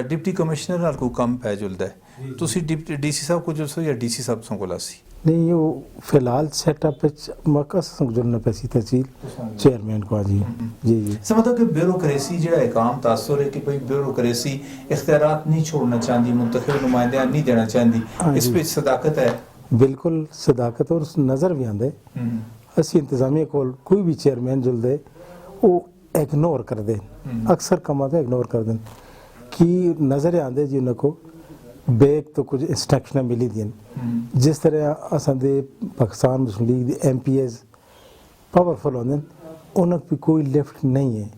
[SPEAKER 1] डिप्टी कमिश्नर नाल को कम पै जुलदा है तुसी डिप्टी डीसी साहब को जुलसो या डीसी साहब सो कोला सी
[SPEAKER 2] नहीं वो फिलहाल सेटअप मकस जुलना पैसी तहसील चेयरमैन को जी जी जी
[SPEAKER 1] समझो कि ब्यूरोक्रेसी जो एक आम तासुर है कि भाई ब्यूरोक्रेसी इख्तियारात नहीं छोड़ना चाहती मुंतखब नुमाइंदे नहीं देना चाहती इस पे सदाकत है
[SPEAKER 2] बिल्कुल सदाकत और नज़र भी आंदे असी इंतजामिया को कोई भी चेयरमैन जुलदे वो इग्नोर कर दें अक्सर कमा तो इग्नोर कर दें कि नज़र आंदे जी उनको बैग तो कुछ इंस्ट्रक्शन मिली दी जिस तरह असांजे पाकिस्तान मुस्लिम लीग दे MPs पावरफुल होंगे उन्हें भी कोई लिफ्ट नहीं है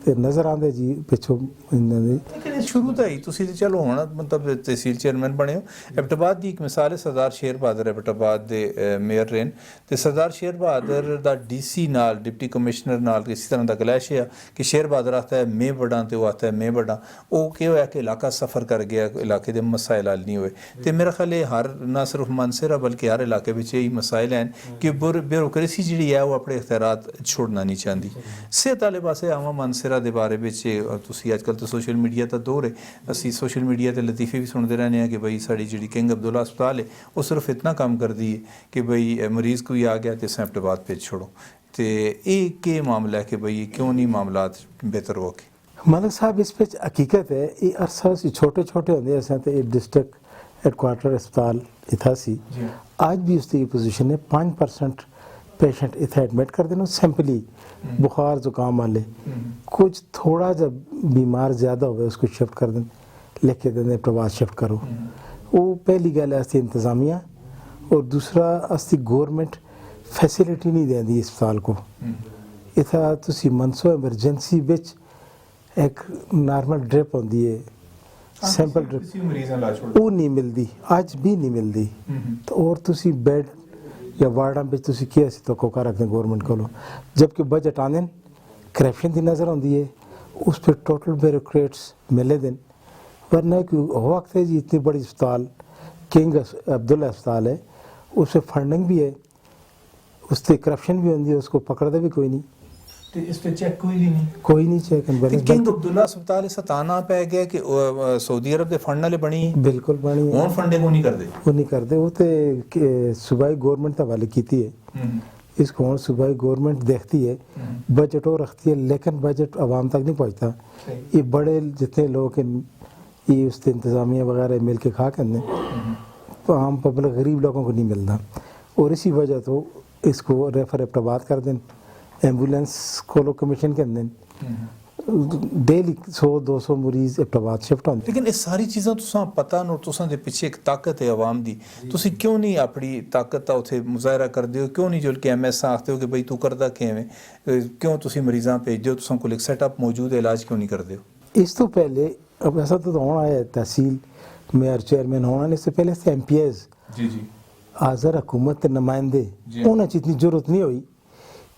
[SPEAKER 2] तो नज़र आंदे जी पिछों
[SPEAKER 1] लेकिन शुरू तो ही तुसी चलो होना मतलब तहसील चेयरमैन बने हो एबटाबाद की एक मिसाल है सरदार शेर बहादुर एबटाबाद दे मेयर रेन तो सरदार शेर बहादुर दा DC नाल डिप्टी कमिश्नर नाल किसी तरह का क्लैश है कि शेर बहादुर आता है मैं बड़ा तो वो आता है मैं बड़ा वो क्या होया कि इलाका सफ़र कर गया इलाके के मसाइल हल नहीं हुए तो मेरा ख्याल है हर ना सिर्फ मानसरा बल्कि हर इलाके में यही मसाइल हैं कि ब्यूरोक्रेसी जी है वो अपने इख्तियारात छोड़ना नहीं चाहती सेहत वाले पासे आवा मानसरा दे बारे में तुसी अजकल तो सोशल मीडिया का दौर है असी सोशल मीडिया ते लतीफ़े भी सुनते रहने हैं कि भाई साड़ी जी किंग अब्दुल्ला अस्पताल है वो सिर्फ इतना काम कर दी है कि भाई मरीज़ कोई आ गया तो एबटाबाद भेज छोड़ो तो ये के मामला है कि भाई क्यों नहीं मामला बेहतर हो के
[SPEAKER 2] मलिक साहब इस पे हकीकत है ये अरसा से छोटे छोटे होंगे असें तो डिस्ट्रिक्ट हेडक्वार्टर अस्पताल इथा सी आज भी उसकी पोजीशन है 5% पेशेंट इतना एडमिट कर देना सिंपली बुखार जुकाम वाले कुछ थोड़ा जब बीमार ज़्यादा हो उसको शिफ्ट कर दें लेके देने प्रवास शिफ्ट करो वो पहली गल है इंतज़ामिया और दूसरा अस्ती गवर्नमेंट फैसिलिटी नहीं देंदी अस्पताल को इतना तुसी मनसो एमरजेंसी बिच एक नॉर्मल ड्रिप होती है सैंपल ड्रिप वो नहीं मिलती आज भी नहीं मिलती तो और तुसी बेड या वार्डा में तुसी किया सी तो कोका रखते गवर्नमेंट को जबकि बजट आने करप्शन की नज़र आती है उस पर टोटल ब्यूरोक्रेट्स मिले दिन वरना कि वक्त है जी इतनी बड़ी अस्पताल किंग अब्दुल्ला अस्पताल है उस पर फंडिंग भी है उस पर करप्शन भी होंगी, उसको पकड़ता भी कोई नहीं,
[SPEAKER 1] ਤੇ ਇਸ ਤੇ ਚੈੱਕ ਕੋਈ ਵੀ ਨਹੀਂ।
[SPEAKER 2] कोई नहीं चेक एंड
[SPEAKER 1] ਤੇ
[SPEAKER 2] बैलेंस।
[SPEAKER 1] ਕਿੰਗ ਅਬਦੁੱਲਾ ਹਸਪਤਾਲ ਇਸ ਤਾਨਾ ਪੈ ਗਿਆ ਕਿ ਸਾਊਦੀ ਅਰਬ ਦੇ ਫੰਡ ਨਾਲੇ ਬਣੀ ਹੈ,
[SPEAKER 2] बिल्कुल बनी है,
[SPEAKER 1] ਹੁਣ ਫੰਡੇ ਕੋ ਨਹੀਂ ਕਰਦੇ।
[SPEAKER 2] वो नहीं करते, वो तो सूबाई गवर्नमेंट हवाले की है, इसको हूँ सूबाई गवर्नमेंट देखती है, बजट और रखती है, लेकिन बजट आवाम तक नहीं पहुँचता। ये बड़े जितने लोग हैं ये उससे इंतज़ामिया वगैरह मिल के खा कर आम पब्लिक गरीब लोगों को नहीं मिलता, और इसी वजह तो इसको रेफर एबटाबाद कर दें, एम्बुलेंस को लोग कमीशन कर दें, डेली 100-200 ਮਰੀਜ਼ एबटाबाद शिफ्ट होंगे।
[SPEAKER 1] ਲੇਕਿਨ ਇਹ ਸਾਰੀ ਚੀਜ਼ਾਂ ਤੁਸੀਂ ਪਤਾ ਨੂੰ ਤੁਸੀਂ ਦੇ ਪਿੱਛੇ ਇੱਕ ਤਾਕਤ ਹੈ ਆਵਾਮ ਦੀ, ਤੁਸੀਂ ਕਿਉਂ ਨਹੀਂ ਆਪਣੀ ਤਾਕਤ ਦਾ ਉਥੇ ਮੁਜ਼ਾਹਰਾ ਕਰਦੇ ਹੋ, ਕਿਉਂ ਨਹੀਂ ਜੁਲ ਕੇ ਐਮਐਸ ਆਖਦੇ ਹੋ ਕਿ ਬਈ ਤੂੰ ਕਰਦਾ ਕਿਵੇਂ, ਕਿਉਂ ਤੁਸੀਂ ਮਰੀਜ਼ਾਂ ਭੇਜਦੇ ਹੋ, ਤੁਸੀਂ ਕੋਲ ਇੱਕ ਸੈਟਅਪ ਮੌਜੂਦ ਹੈ, ਇਲਾਜ ਕਿਉਂ ਨਹੀਂ ਕਰਦੇ ਹੋ।
[SPEAKER 2] इस तो पहले अब ऐसा तो होना है, तहसील मेयर चेयरमैन होना नहीं, इससे पहले से MPs
[SPEAKER 1] जी जी
[SPEAKER 2] हाज़र हुकूमत के नुमाइंदे
[SPEAKER 1] जी।
[SPEAKER 2] उन्हें इतनी जरूरत नहीं हुई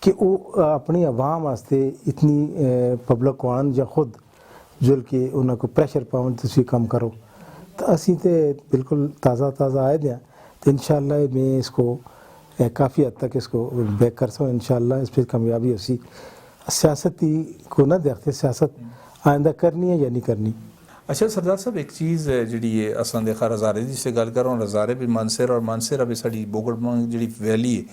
[SPEAKER 2] कि वो अपनी आवाम वास्ते इतनी पब्लिक को आन या खुद जुल के उन्हें को प्रेशर पावन तुसी कम करो, तो असी तो बिल्कुल ताज़ा आए थे, तो इंशाअल्लाह मैं इसको काफ़ी हद तक इसको बैक कर सकूँ, इंशाअल्लाह इस पर कामयाबी होसी। सियासती को ना देखते, सियासत आइंदा करनी है या नहीं करनी।
[SPEAKER 1] अच्छा सरदार साहब, एक चीज़ ਜਿਹੜੀ ਹੈ ਅਸਾਂ ਦੇ ਖਰ ਹਜ਼ਾਰੇ ਦੀ ਸੇ ਗੱਲ ਕਰਾਂ, ਹਜ਼ਾਰੇ ਵੀ ਮਾਨਸਰ ਔਰ ਮਾਨਸਰ ਅਬੇ ਸਾਡੀ ਬੋਗੜਮਾਂ ਜਿਹੜੀ ਵੈਲੀ ਹੈ,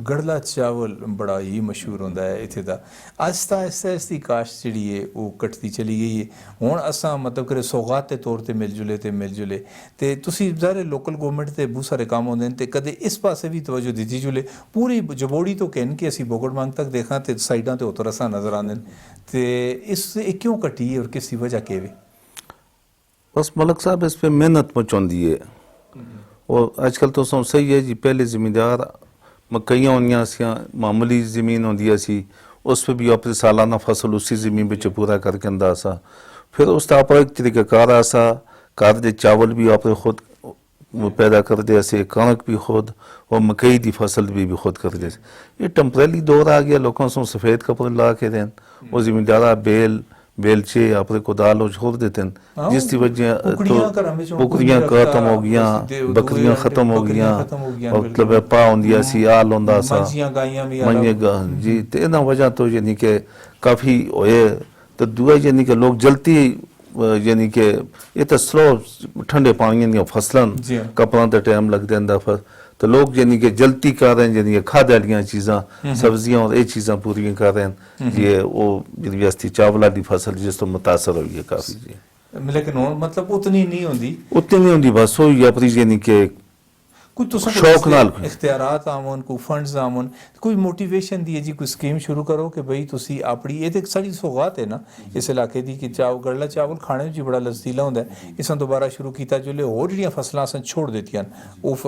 [SPEAKER 1] ਗੜਲਾ ਚਾਵਲ ਬੜਾ ਹੀ ਮਸ਼ਹੂਰ ਹੁੰਦਾ ਹੈ ਇੱਥੇ ਦਾ। ਆਸਤਾ ਆਸਤਾ ਇਸ ਦੀ ਕਾਸ਼ਤ ਜਿਹੜੀ ਹੈ ਉਹ ਘਟਦੀ ਚਲੀ ਗਈ ਹੈ। ਹੁਣ ਅਸਾਂ ਮਤਲਬ ਕਿ ਸੌਗਾਤ ਦੇ ਤੌਰ ਤੇ ਮਿਲ ਜੁਲੇ ਤੇ ਤੁਸੀਂ ਜ਼ਾਰੇ ਲੋਕਲ ਗਵਰਨਮੈਂਟ ਤੇ ਬਹੁਤ ਸਾਰੇ ਕੰਮ ਹੁੰਦੇ ਨੇ ਤੇ ਕਦੇ ਇਸ ਪਾਸੇ ਵੀ ਤਵੱਜੋ ਦਿੱਤੀ ਜੁਲੇ, ਪੂਰੀ ਜਬੋੜੀ ਤੋਂ ਕਹਿਣ ਕਿ ਅਸੀਂ ਬੋਗੜਮਾਂ ਤੱਕ ਦੇਖਾਂ ਤੇ ਸਾਈਡਾਂ ਤੇ ਉਤਰ ਅਸਾਂ ਨਜ਼ਰ ਆਉਂਦੇ ਨੇ, ਤੇ ਇਸ ਇਹ ਕਿਉਂ ਘਟੀ ਹੈ ਔਰ ਕਿਸ ਦੀ ਵਜ੍ਹਾ ਕਿਵੇਂ।
[SPEAKER 3] बस मलक साहब इस पे मेहनत मचाउंदी है, और अजकल तो सही है जी, पहले ज़मींदार मकइयां होंदियां सी, मामूली ज़मीन होंदी सी, उस पर भी अपने सालाना फसल उसी ज़मीन में पूरा करके आंदा सा, फिर उस आप एक तरीक़ाकार आसा घर दे चावल भी आप खुद पैदा करते थे, कणक भी खुद, और मकई की फसल भी खुद करते थे। ये टैंपरेरी दौर आ गया, लोगों से सफ़ेद कपड़े ला के दें, और ज़मींदार बेलचे अपने कोदाल छोड़ देते हैं, जिसकी वजह तो कुकड़ियाँ खत्म हो गई, बकरियां खत्म हो गई, मतलब पा होंदिया सी, आल होंदा सा, मंजियां जी, तो इन्होंने वजह तो यानी कि काफ़ी होए। तो दूआ यानी कि लोग जल्दी यानी कि ये तो स्लो ठंडे पानी दी फसलन कपड़ों का टाइम लग जाता, तो लोग यानी कि जल्दी कर रहे हैं, यानी कि खाद वाली चीज़ां सब्जियां और ये चीज़ां पूरी कर रहे हैं, ये वो जी चावल की फसल जिस तो मुतासर हुई है काफ़ी जी।
[SPEAKER 1] लेकिन मतलब उतनी नहीं
[SPEAKER 3] होंदी, बस वो अपनी यानी कि
[SPEAKER 1] कोई तो
[SPEAKER 3] शौक नाल
[SPEAKER 1] इख्तियारात आवन, कोई फंड्स आवन, कोई मोटिवेशन दी जी, कोई स्कीम शुरू करो कि भाई तुसी अपनी ये तो साड़ी सौगात है ना इस इलाके दी कि गड़ला चावल खाने में बड़ा लज़ीला होंदा है, इसां दोबारा शुरू कीता जुले होर जिहड़ियां फसलां असां छोड़ दित्तियां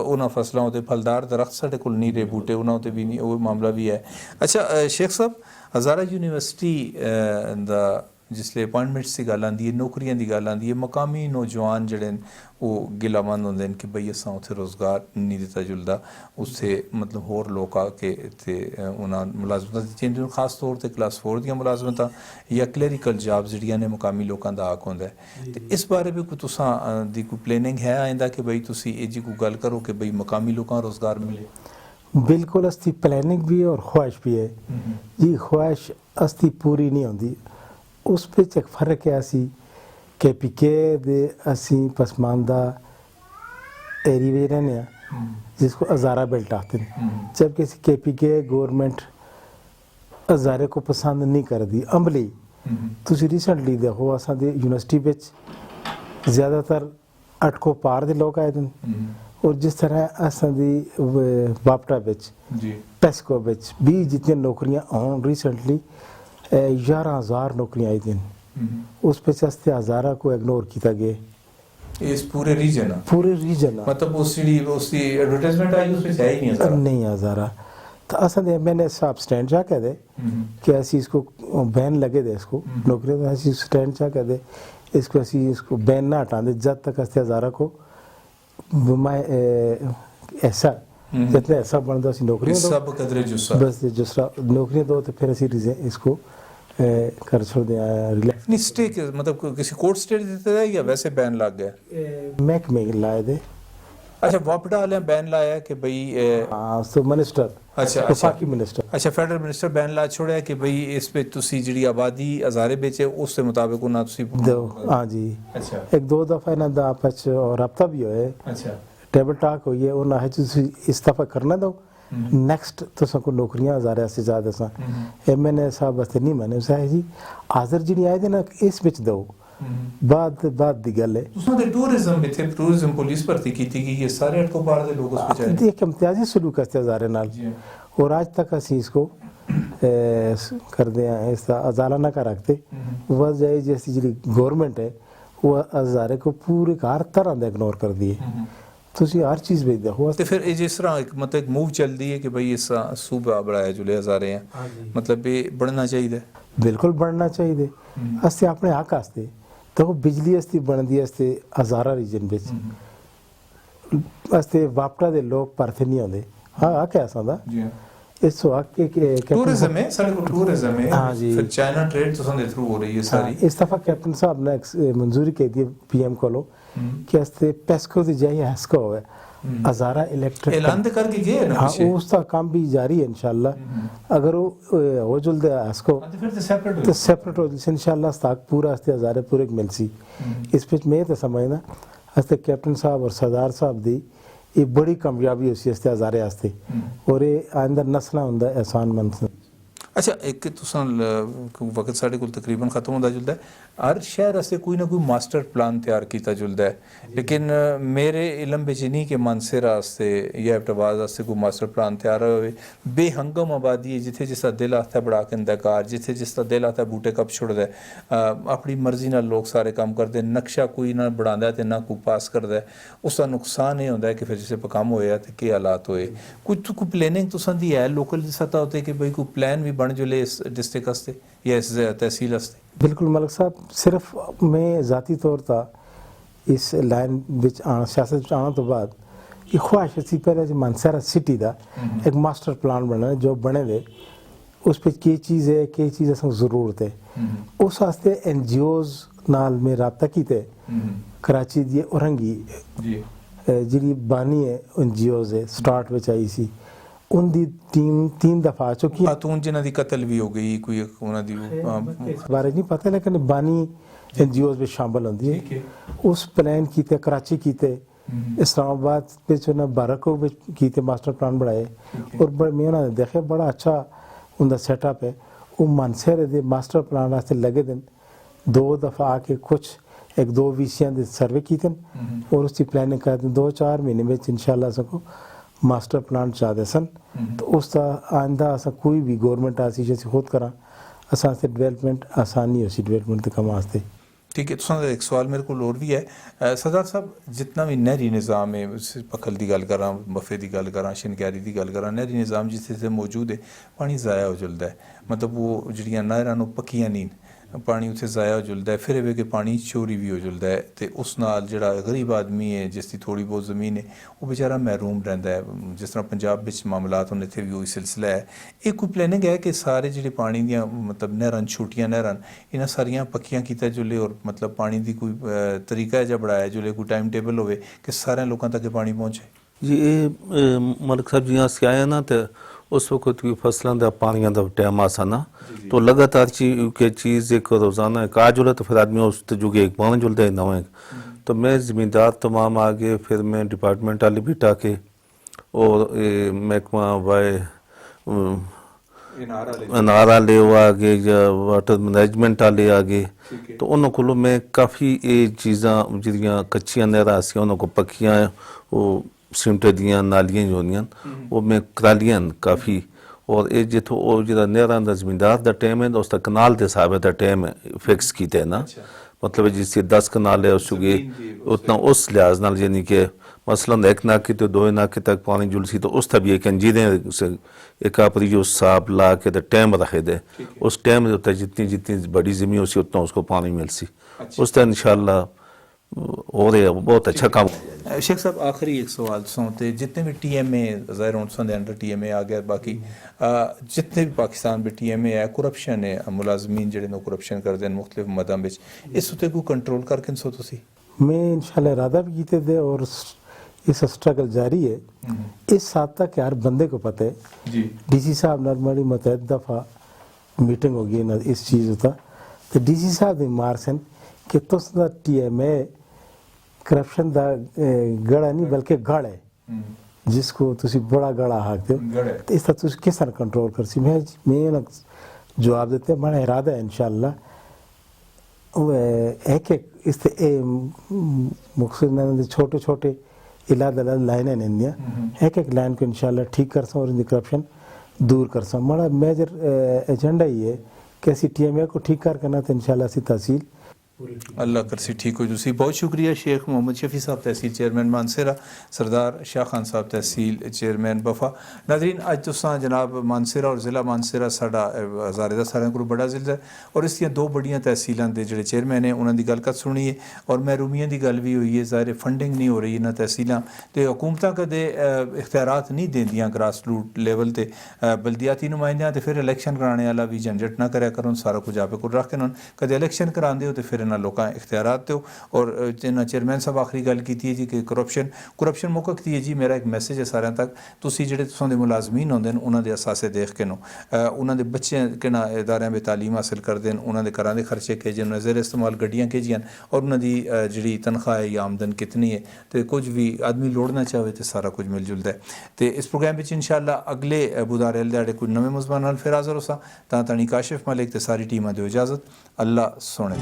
[SPEAKER 1] उन्हां फसलां ते फलदार दरख्त साडे कोल नहीं रहे, बूटे उन्हां ते भी नहीं, वो मामला भी है। अच्छा शेख साहब, हज़ारा यूनिवर्सिटी दा जिसले अपॉइंटमेंट्स की गल आंदी है, नौकरियां की गल आंदी है, मकामी नौजवान जड़े वो गिलामंद होंदे कि बई असां उत्थे रोज़गार नहीं दिता जुलदा, उससे मतलब होर लोग आके ते उन्हां मुलाजमतां जिन्हां खास तौर ते क्लास 4 दियां मुलाजमतां या क्लैरिकल जॉब्स जिहड़ियां ने मकामी लोकां दा हक होंदा है, ते इस बारे भी कोई तुसां दी कोई प्लानिंग है आइंदा कि बई तुसी ए जी कोई गल करो कि बई मकामी लोकां रोज़गार मिले।
[SPEAKER 2] बिल्कुल अस्ती प्लानिंग भी है और ख्वाहिश भी है जी, ख्वाहिश अस्ती पूरी नहीं होंदी, उस पर एक फ़र्क है। असी KPK दे असी पसमानदा एरिया रहने जिसको हज़ारा बेल्ट आते हैं, जबकि KPK गवर्नमेंट हज़ारे को पसंद नहीं करती अमली। तुसी रिसेंटली देखो असां दे यूनिवर्सिटी विच ज़्यादातर 8 को पार दे लोग आए थे, और जिस तरह असां दी बापटा विच पेस्को विच भी जितनी नौकरियां आन रिसेंटली 11,000 नौकरियां आई थी, उस पे से हज़ारा को इग्नोर किया गया।
[SPEAKER 1] इस पूरे रीजन मतलब उसकी एडवर्टाइजमेंट आई उस पे है ही नहीं हज़ारा।
[SPEAKER 2] तो असल मैंने साहब स्टैंड जा कह दे कि ऐसी इसको बैन लगे दे, इसको नौकरी तो ऐसी स्टैंड जा कह दे, इसको ऐसी इसको बैन ना हटा दे जब तक अस्ते हज़ारा को ऐसा जितने ऐसा बनता नौकरियां
[SPEAKER 1] सब कदरे जुस्सा
[SPEAKER 2] बस जुस्सा नौकरियां दो, तो फिर ऐसी इसको कर छोड़ दिया।
[SPEAKER 1] नहीं स्टे मतलब किसी कोर्ट स्टे देते हैं या वैसे बैन लग गया?
[SPEAKER 2] महकमे लाए दे।
[SPEAKER 1] अच्छा वापडा वाले बैन लाया कि भाई
[SPEAKER 2] हाँ तो मिनिस्टर
[SPEAKER 1] अच्छा
[SPEAKER 2] वफाकी मिनिस्टर
[SPEAKER 1] अच्छा फेडरल मिनिस्टर बैन ला छोड़िया कि भाई इस पे तुसी जिहड़ी आबादी हज़ारे बेचे उसके मुताबिक ना तुसी
[SPEAKER 2] दो हाँ जी
[SPEAKER 1] अच्छा
[SPEAKER 2] एक दो दफ़ा इन्हां दा आपस च रब्ता भी होए
[SPEAKER 1] अच्छा
[SPEAKER 2] टेबल टॉक हुई है उन्हें है तुसी इस्तीफा करना दो नेक्स्ट तो सबको नौकरियां हज़ारे से ज़्यादा सा MNA साहब वास्ते नहीं मैंने उसे है जी हाजिर जिहड़ी आए दे ना इस विच दो बाद दी गल है
[SPEAKER 1] तुसां दे टूरिज्म में थे टूरिज्म पुलिस भर्ती की थी कि ये सारे अटको बाहर दे लोग उस पे जाए
[SPEAKER 2] एक इम्तियाजी सलूक है हज़ारे नाल और आज तक असी इसको कर दे इसका अजाला का रखते वजह जैसी जी गवर्नमेंट है वो हज़ारे को पूरे हर तरह का इग्नोर कर दिए ਤੁਸੀਂ ਹਰ ਚੀਜ਼ ਵੇਚਦੇ ਹੋ
[SPEAKER 1] ਤੇ ਫਿਰ ਇਹ ਜਿਸ ਤਰ੍ਹਾਂ ਇੱਕ ਮਤਲਬ ਇੱਕ ਮੂਵ ਚੱਲਦੀ ਹੈ ਕਿ ਭਈ ਇਸ ਸੂਬਾ ਬੜਾਇਆ ਜੁਲੇ ਹਜ਼ਾਰੇ ਆ ਮਤਲਬ ਇਹ ਬਣਨਾ ਚਾਹੀਦਾ
[SPEAKER 2] ਬਿਲਕੁਲ ਬਣਨਾ ਚਾਹੀਦਾ ਅਸੀਂ ਆਪਣੇ ਹੱਕ ਵਾਸਤੇ ਤਾਂ ਬਿਜਲੀ ਅਸਤੀ ਬਣਦੀ ਅਸਤੇ ਹਜ਼ਾਰਾ ਰੀਜਨ ਵਿੱਚ ਅਸਤੇ ਵਾਪਟਾ ਦੇ ਲੋਕ ਪਰਥੇ ਨਹੀਂ ਆਉਂਦੇ ਹਾਂ ਆ ਕਿਹਾ ਦਾ
[SPEAKER 1] ਜੀ
[SPEAKER 2] इस वक्त के
[SPEAKER 1] टूरिज्म है सारे को टूरिज्म है
[SPEAKER 2] हाँ जी
[SPEAKER 1] फिर चाइना ट्रेड तो संदे थ्रू हो रही है सारी
[SPEAKER 2] इस दफा कैप्टन साहब ने मंजूरी कह दी PM को लो कि अस्ते पेस्को दी जाइए हस्को है हज़ारा इलेक्ट्रिक
[SPEAKER 1] ऐलान तो करके गए ना
[SPEAKER 2] हाँ उसका काम भी जारी है इंशाल्लाह अगर वो जुल्दे हस्को
[SPEAKER 1] फिर तो
[SPEAKER 2] सेपरेट हो इंशाल्लाह स्टाक पूरा अस्ते हज़ारे पूरे मिलसी इस पे मैं तो समझना अस्ते कैप्टन साहब और सरदार साहब दी ये बड़ी कामयाबी उसी हस्ते हज़ारे आस्ते और ये आइंदा नस्लां हुंदा एहसान मंद
[SPEAKER 1] अच्छा एक तुसां वक्त साढ़े को तकरीबन खत्म होता जुलदा है हर शहर वास्ते कोई ना कोई मास्टर प्लान तैयार किया जुलदा है लेकिन मेरे इलम बिच नहीं कि मानसर वास्ते या एबटाबाद वास्ते कोई मास्टर प्लान तैयार होवे बेहंगम आबादी है जिथे जिसका दिल आता है बड़ा के कार जिथे जिसका दिल आता है बूटे कप छुड़दा है अपनी मर्जी नाल लोग सारे काम करते नक्शा कोई ना बढ़ांदा ते ना कोई पास करदा है उसका नुकसान ये होंदा है कि फिर जिसे काम होया ते के हालात होए कोई प्लानिंग तुसां दी है लोकल सतह होते कि भाई कोई प्लान भी बन जुले इस डिस्ट्रिक्ट वास्ते या इस तहसील वास्ते
[SPEAKER 2] बिल्कुल मलिक साहब सिर्फ मैं ज़ाती तौर पर इस लाइन विच सियासत आने तो बाद ये ख्वाहिश थी पहले जो मानसरा सिटी का एक मास्टर प्लान बना जो बने दे उस पर की चीज़ है की चीज़ असें ज़रूरत है उस वास्ते NGOs नाल में रब्ता कीते कराची दी औरंगी जी बानी है NGOs है स्टार्ट विच आई सी उनकी टीम 3 दफा आ चुकी
[SPEAKER 1] खातून जिन्हां दी कत्ल भी हो गई कोई उन्हां दी
[SPEAKER 2] इस बारे नहीं पता लेकिन बानी NGOs में शामिल होंदी है उस प्लान कीते कराची कीते इस्लामाबाद विच उन्हें बारको विच कीते मास्टर प्लान बनाए और मैं उन्होंने देखे बड़ा अच्छा उनका सेटअप है वो मानसर दे मास्टर प्लान वास्ते लगे दिन 2 दफा आके कुछ एक 2 विषयों के सर्वे किए और उसकी प्लानिंग करते 2-4 महीने में इंशाल्लाह सको मास्टर प्लान चाहते सन तो उसका आइंदा असा कोई भी गवर्नमेंट आसी जैसे खुद करा असा से डेवलपमेंट आसानी हो सी डेवलपमेंट के कम वास्ते
[SPEAKER 1] ठीक है तुसां एक सवाल मेरे को और भी है सरदार साहब जितना भी नहरी निज़ाम है पखल की गल करा मफे की गल करा शनक्यारी की गल करा नहरी निज़ाम जिथे मौजूद है पानी ज़ाया हो जुलदा है मतलब वो जिहड़ियां नहरां नूं पक्कियां नहीं पानी उत्थे ज़ाया हो जुलदा है फिर कि पानी चोरी भी हो जुलदा है तो उस नाल जिहड़ा गरीब आदमी है जिसकी थोड़ी बहुत ज़मीन है वो बेचारा महरूम रहिंदा है जिस तरह पंजाब विच मामलात हुण इत्थे भी वही सिलसिला है एक कोई प्लानिंग है कि सारे जिहड़े पानी दियां मतलब नहरां छोटियां नहरां इन्हां सारियां पक्कियां कीता जुले और मतलब पानी दी कोई तरीका है बढ़ाया जुले कोई टाइम टेबल होवे कि सारे लोगों तक पानी पहुँचे
[SPEAKER 3] जी ये मलिक साहब जी अस आए ना तो उस वक्त कोई फसलों का पानी का टाइम आसा ना तो लगातार चीज़ एक रोज़ाना एक आ जुले तो फिर आदमी उस जुगे एक पानी जुलते है नवा तो मैं ज़मींदार तमाम आगे फिर मैं डिपार्टमेंट वाले भी टाके और महकमा वाए नारा ले आगे या वाटर मैनेजमेंट वाले आगे तो उन्होंने को मैं काफ़ी ये चीज़ा जिहड़ियां कच्चियां नहरां सी उन्होंने को पक्कियां वो सीमटे दियां नालियां जो होंदियां वो मैं करा लियां काफ़ी और ये जिथों वो जो नहरां दा ज़मींदार दा टाइम है उसका कनाल के हिसाब दा टाइम फिक्स कीते ना मतलब जिससे 10 कनाल है उस उतना उस लिहाज नाल यानी कि मसलन 1 नाके तो 2 नाके तक पानी जुलसी तो उस तब ये कंजीरें एक आपरी जो साफ ला के तो टाइम रखे दे उस टाइम होता है जितनी जितनी बड़ी ज़मीन होती उतना उसको पानी मिलसी उस तरह इंशाल्लाह हो रहा है बहुत अच्छा काम
[SPEAKER 1] शेख साहब आखिरी एक सवाल सुनते जितने भी TMA ज़ाहिर उनके अंडर TMA आ गया बाकी जितने भी पाकिस्तान में TMA है करप्शन है मुलाजमीन जेडे नो करप्शन करते हैं मुख्तलिफ मदां विच इस उत्ते को कंट्रोल करके सो तुसी
[SPEAKER 2] मैं इंशाल्लाह इरादा भी कीते दे और इसका स्ट्रगल जारी है। इस हद तक हर बंदे को पता है
[SPEAKER 1] जी
[SPEAKER 2] डीसी साहब नॉर्मली मुतअद्दिद दफ़ा मीटिंग होगी ना इस चीज़ होता तो डीसी साहब ने मारसन कि तुस दा TMA करप्शन दा गड़ा नहीं बल्कि गढ़ है जिसको तुसी बड़ा गड़ा आखते हो
[SPEAKER 1] गढ़ है।
[SPEAKER 2] तो इसका तुसी किस तरह कंट्रोल कर सी मैं ना जवाब देते हैं बड़ा इरादा है इंशाल्लाह एक एक इस मुख्तलिफ छोटे छोटे इलाद लाइनें इंदियाँ एक एक लाइन को इंशाल्लाह ठीक कर सकूँ और इनकी करप्शन दूर कर सकूँ। हमारा मेजर एजेंडा ही है कि ऐसी TMA को ठीक कर करना तो इंशाल्लाह ऐसी तहसील
[SPEAKER 1] अल्लाह करसी ठीक हो जुसी। बहुत शुक्रिया शेख मोहम्मद शफी साहब तहसील चेयरमैन मानसरा, सरदार शाह खान साहब तहसील चेयरमैन बफा। नाजरीन अज तुसां जनाब मानसरा और ज़िला मानसरा साडा हज़ारे दा सारें कोल बड़ा ज़िला है और इसदियां दो बड़ियां तहसीलां दे जेह्ड़े चेयरमैन हैं उन्हां दी गलकत सुनी है और महरूमियां दी गल भी हुई है। ज़ाहिर फंडिंग नहीं हो रही इन्हां तहसीलां ते हुकूमतां कदे इख्तियारात नहीं देंदियां ग्रास रूट लेवल ते बल्दियाती नुमाइंदियां ते फिर इलैक्शन कराने वाला भी झंझट ना करया करन, सारा कुछ आपे कोल रख के कदे इलैक्शन करांदे हो ते फिर इन्हां लोकां इख्तियारात दो। और जिन्हें चेयरमैन साहब आखिरी गल की है जी कि करप्शन मुक्कती है जी। मेरा एक मैसेज है सारे तक तुसी जेह्ड़े तुसां दे मुलाजमीन होंदे न उन्हां दे असासे देख के नो उन्हां दे बच्चे किना इदारें में तालीम हासिल करदे न, उन्हां दे घरां दे खर्चे के जिन नज़र इस्तेमाल गड्डियां के जियां और उन्हां दी जेह्ड़ी तनख्वाह है या आमदन कितनी है तो कुछ भी आदमी लोड़ना चाहे तो सारा कुछ मिल जुलदा है। तो इस प्रोग्राम में इंशाअल्लाह अगले बुधारे दिहाड़े कोई नवे मुज़मान नाल फिर हाज़र होसां। तां ताणी काशिफ मलिक ते सारी टीमां दिओ इजाज़त। अल्लाह सोने।